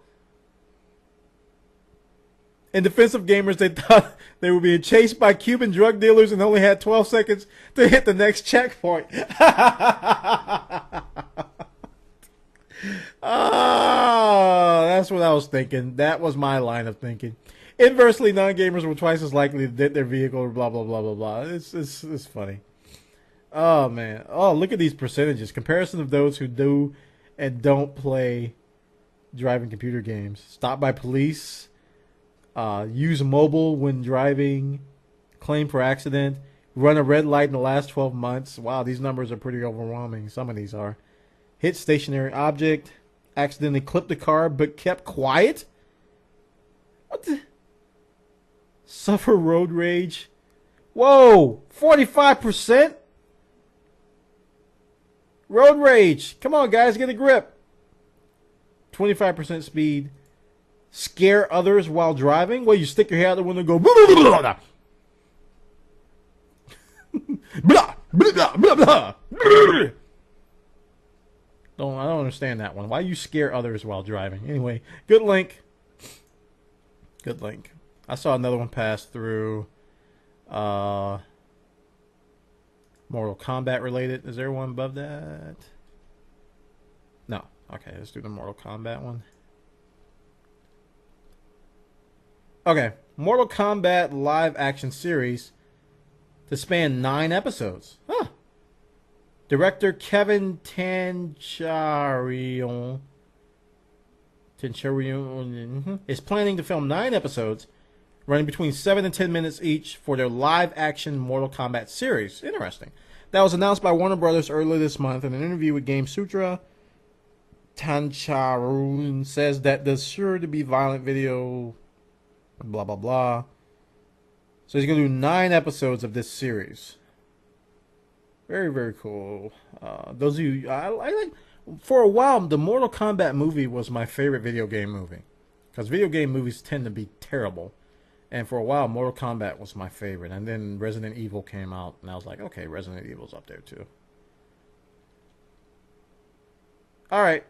In defense of gamers, they thought they were being chased by Cuban drug dealers and only had 12 seconds to hit the next checkpoint. That's what I was thinking. That was my line of thinking. Inversely, non-gamers were twice as likely to dent their vehicle or blah, blah, blah, blah, blah. It's funny. Oh, man. Oh, look at these percentages. Comparison of those who do and don't play driving computer games. Stopped by police. Use mobile when driving. claim for accident, run a red light in the last 12 months. Wow, these numbers are pretty overwhelming. Some of these are. Hit stationary object, accidentally clipped the car but kept quiet. What the? Suffer road rage. Whoa, 45%? Road rage. Come on, guys, get a grip. 25% speed. Scare others while driving. Well, you stick your head out the window and go blah, blah, blah, blah. Blah, blah, blah, blah. I don't understand that one. Why you scare others while driving? Anyway, good link. Good link. I saw another one pass through. Mortal Kombat related. Is there one above that? No. Okay, let's do the Mortal Kombat one. Okay, Mortal Kombat live action series to span 9 episodes. Huh. Director Kevin Tancharion is planning to film 9 episodes, running between 7 and 10 minutes each for their live-action Mortal Kombat series. Interesting. That was announced by Warner Brothers earlier this month in an interview with Game Sutra. Tancharion says that there's sure to be violent video, blah, blah, blah. So he's going to do 9 episodes of this series. Very, very cool. Those of you, I like, for a while, the Mortal Kombat movie was my favorite video game movie. Because video game movies tend to be terrible. And for a while, Mortal Kombat was my favorite. And then Resident Evil came out, and I was like, okay, Resident Evil's up there too. Alright.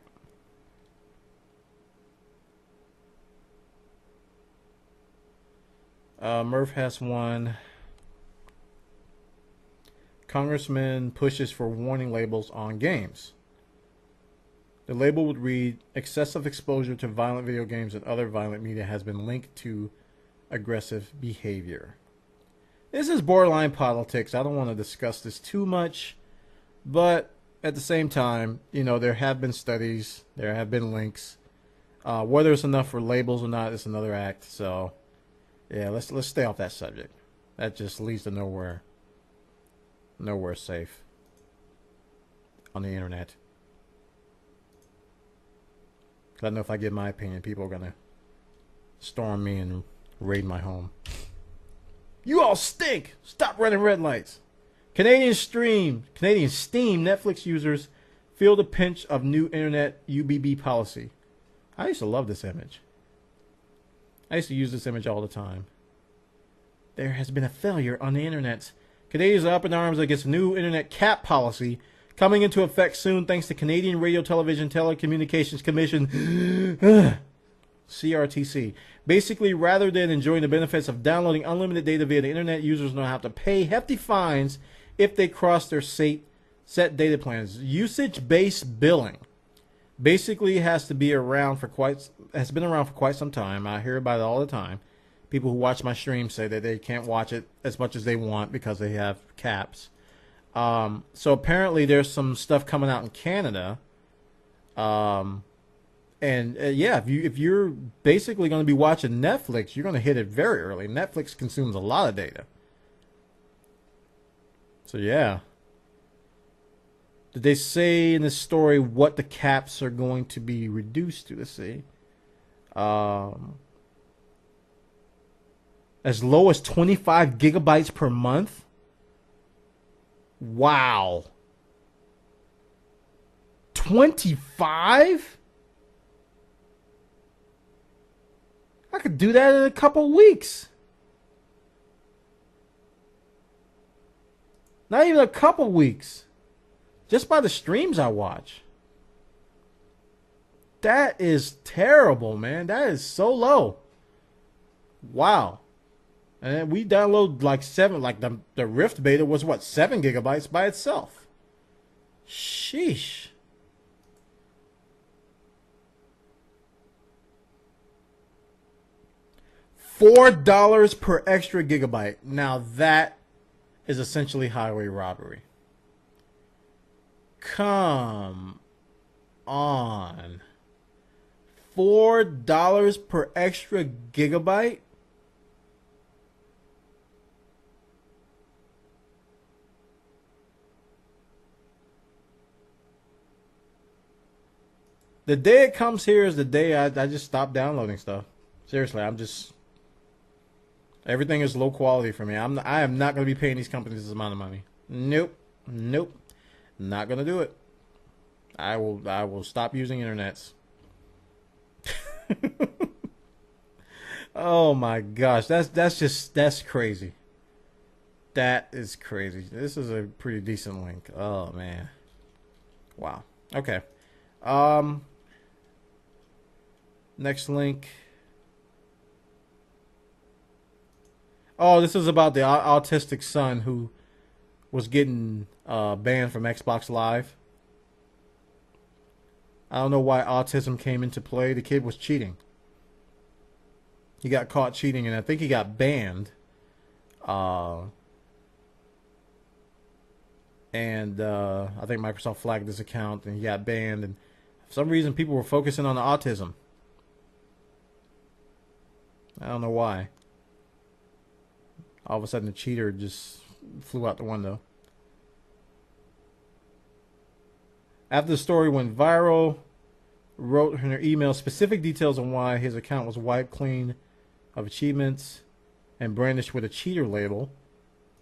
Murph has one. Congressman pushes for warning labels on games. The label would read, excessive exposure to violent video games and other violent media has been linked to aggressive behavior. This is borderline politics. I don't want to discuss this too much, but at the same time, you know, there have been studies, there have been links. Whether it's enough for labels or not is another act. So, yeah, let's stay off that subject. That just leads to nowhere safe on the internet. Because I know if I give my opinion, people are gonna storm me and raid my home. You all stink! Stop running red lights. Canadian Steam Netflix users feel the pinch of new internet UBB policy. I used to love this image. I used to use this image all the time. There has been a failure on the internet. Canadians are up in arms against new internet cap policy coming into effect soon thanks to Canadian Radio Television Telecommunications Commission CRTC. Basically, rather than enjoying the benefits of downloading unlimited data via the internet, users now have to pay hefty fines if they cross their set data plans. Usage-based billing basically has been around for quite some time. I hear about it all the time. People who watch my stream say that they can't watch it as much as they want because they have caps. So apparently there's some stuff coming out in Canada. Yeah, if you're basically going to be watching Netflix, you're going to hit it very early. Netflix consumes a lot of data. So yeah. Did they say in this story what the caps are going to be reduced to? Let's see. As low as 25 gigabytes per month? Wow. 25? I could do that in a couple weeks. Not even a couple weeks. Just by the streams I watch. That is terrible, man. That is so low. Wow. And we download like 7, like the Rift beta was what, 7 gigabytes by itself. Sheesh. $4 per extra gigabyte. Now that is essentially highway robbery. Come on. $4 per extra gigabyte? The day it comes here is the day I just stop downloading stuff. Seriously, everything is low quality for me. I am not going to be paying these companies this amount of money. Nope. Not going to do it. I will stop using internets. Oh my gosh, that's crazy. That is crazy. This is a pretty decent link. Oh man. Wow. Okay. Next link. Oh, this is about the autistic son who was getting banned from Xbox Live. I don't know why autism came into play. The kid was cheating. He got caught cheating, and I think he got banned. And I think Microsoft flagged his account, and he got banned. And for some reason, people were focusing on the autism. I don't know why. All of a sudden, the cheater just flew out the window. After the story went viral, wrote in her email specific details on why his account was wiped clean of achievements and brandished with a cheater label.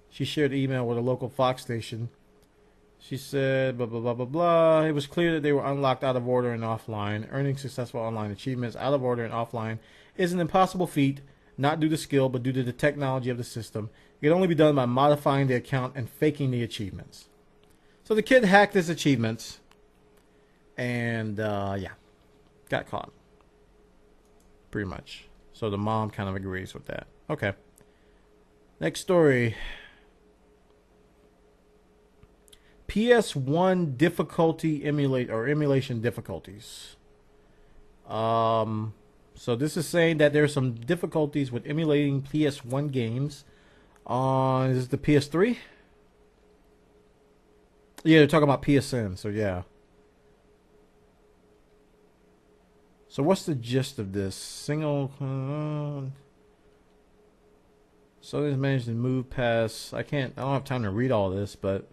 She shared the email with a local Fox station. She said, blah, blah, blah, blah, blah. It was clear that they were unlocked out of order and offline. Earning successful online achievements out of order and offline is an impossible feat, not due to skill, but due to the technology of the system. It can only be done by modifying the account and faking the achievements. So the kid hacked his achievements and, yeah, got caught. Pretty much. So the mom kind of agrees with that. Okay. Next story. PS1 difficulty emulation difficulties. So this is saying that there's some difficulties with emulating PS1 games on, is it the PS3? Yeah, they're talking about PSN, so yeah. So what's the gist of this? Sony's managed to move past, I don't have time to read all this, but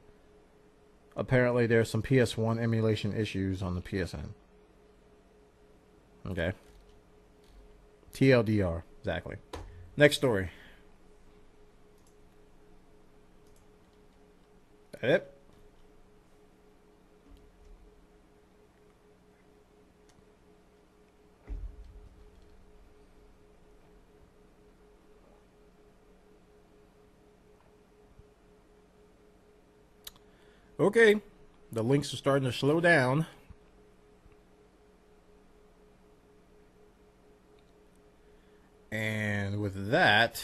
apparently there's some PS1 emulation issues on the PSN. Okay. TLDR, exactly. Next story. That it? Okay, the links are starting to slow down. And with that,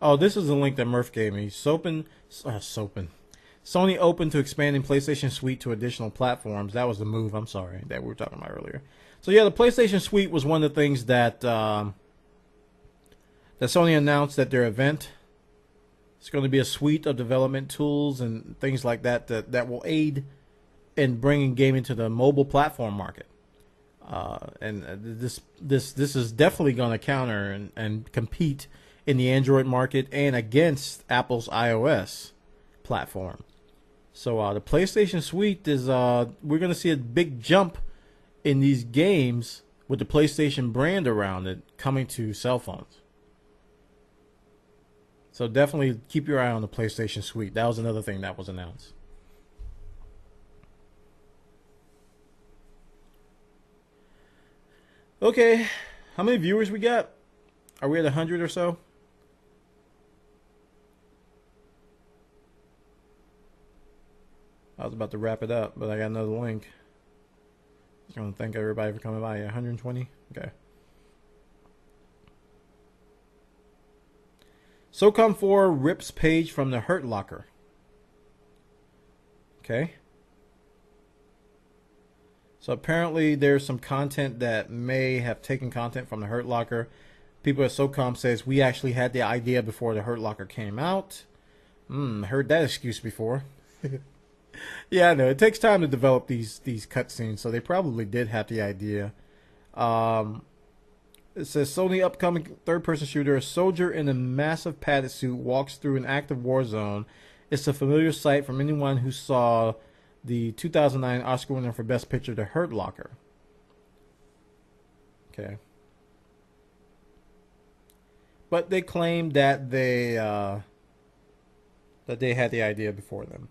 oh, this is the link that Murph gave me. Sony open to expanding PlayStation Suite to additional platforms. That was the move, I'm sorry, that we were talking about earlier. So yeah, the PlayStation Suite was one of the things that that Sony announced at their event. It's going to be a suite of development tools and things like that that will aid in bringing gaming to the mobile platform market. And this is definitely going to counter and compete in the Android market and against Apple's iOS platform. So the PlayStation Suite is we're going to see a big jump in these games with the PlayStation brand around it coming to cell phones. So definitely keep your eye on the PlayStation Suite. That was another thing that was announced. Okay, how many viewers we got? Are we at 100 or so? I was about to wrap it up, but I got another link. Just want to thank everybody for coming by. 120? Okay. SOCOM 4 rips page from the Hurt Locker. Okay. So apparently there's some content that may have taken content from the Hurt Locker. People at SOCOM says we actually had the idea before the Hurt Locker came out. Heard that excuse before. Yeah, I know. It takes time to develop these cutscenes, so they probably did have the idea. It says Sony upcoming third-person shooter. A soldier in a massive padded suit walks through an active war zone. It's a familiar sight from anyone who saw the 2009 Oscar winner for Best Picture, The Hurt Locker. Okay. But they claim that they had the idea before them.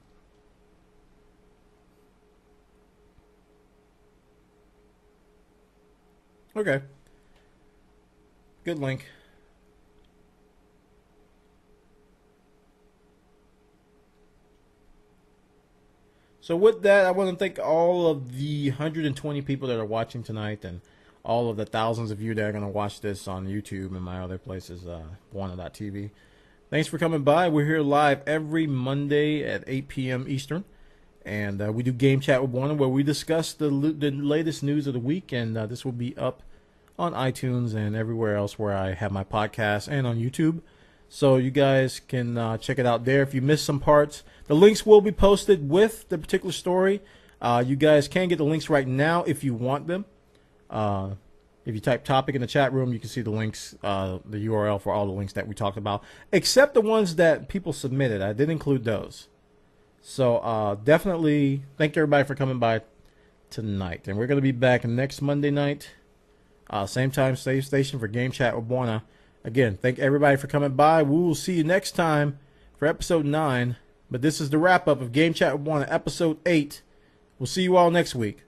Okay. Good link. So with that, I want to thank all of the 120 people that are watching tonight, and all of the thousands of you that are going to watch this on YouTube and my other places, Bwana.tv. Thanks for coming by. We're here live every Monday at 8 p.m. Eastern. And we do Game Chat with Bwana, where we discuss the latest news of the week. And this will be up on iTunes and everywhere else where I have my podcast, and on YouTube. So you guys can check it out there. If you missed some parts, the links will be posted with the particular story. You guys can get the links right now if you want them. If you type topic in the chat room, you can see the links, the URL for all the links that we talked about, except the ones that people submitted. I did include those. So definitely thank everybody for coming by tonight. And we're going to be back next Monday night, same time, same station, for Game Chat with Bwana. Again, thank everybody for coming by. We will see you next time for episode 9. But this is the wrap-up of Game Chat with Bwana, episode 8. We'll see you all next week.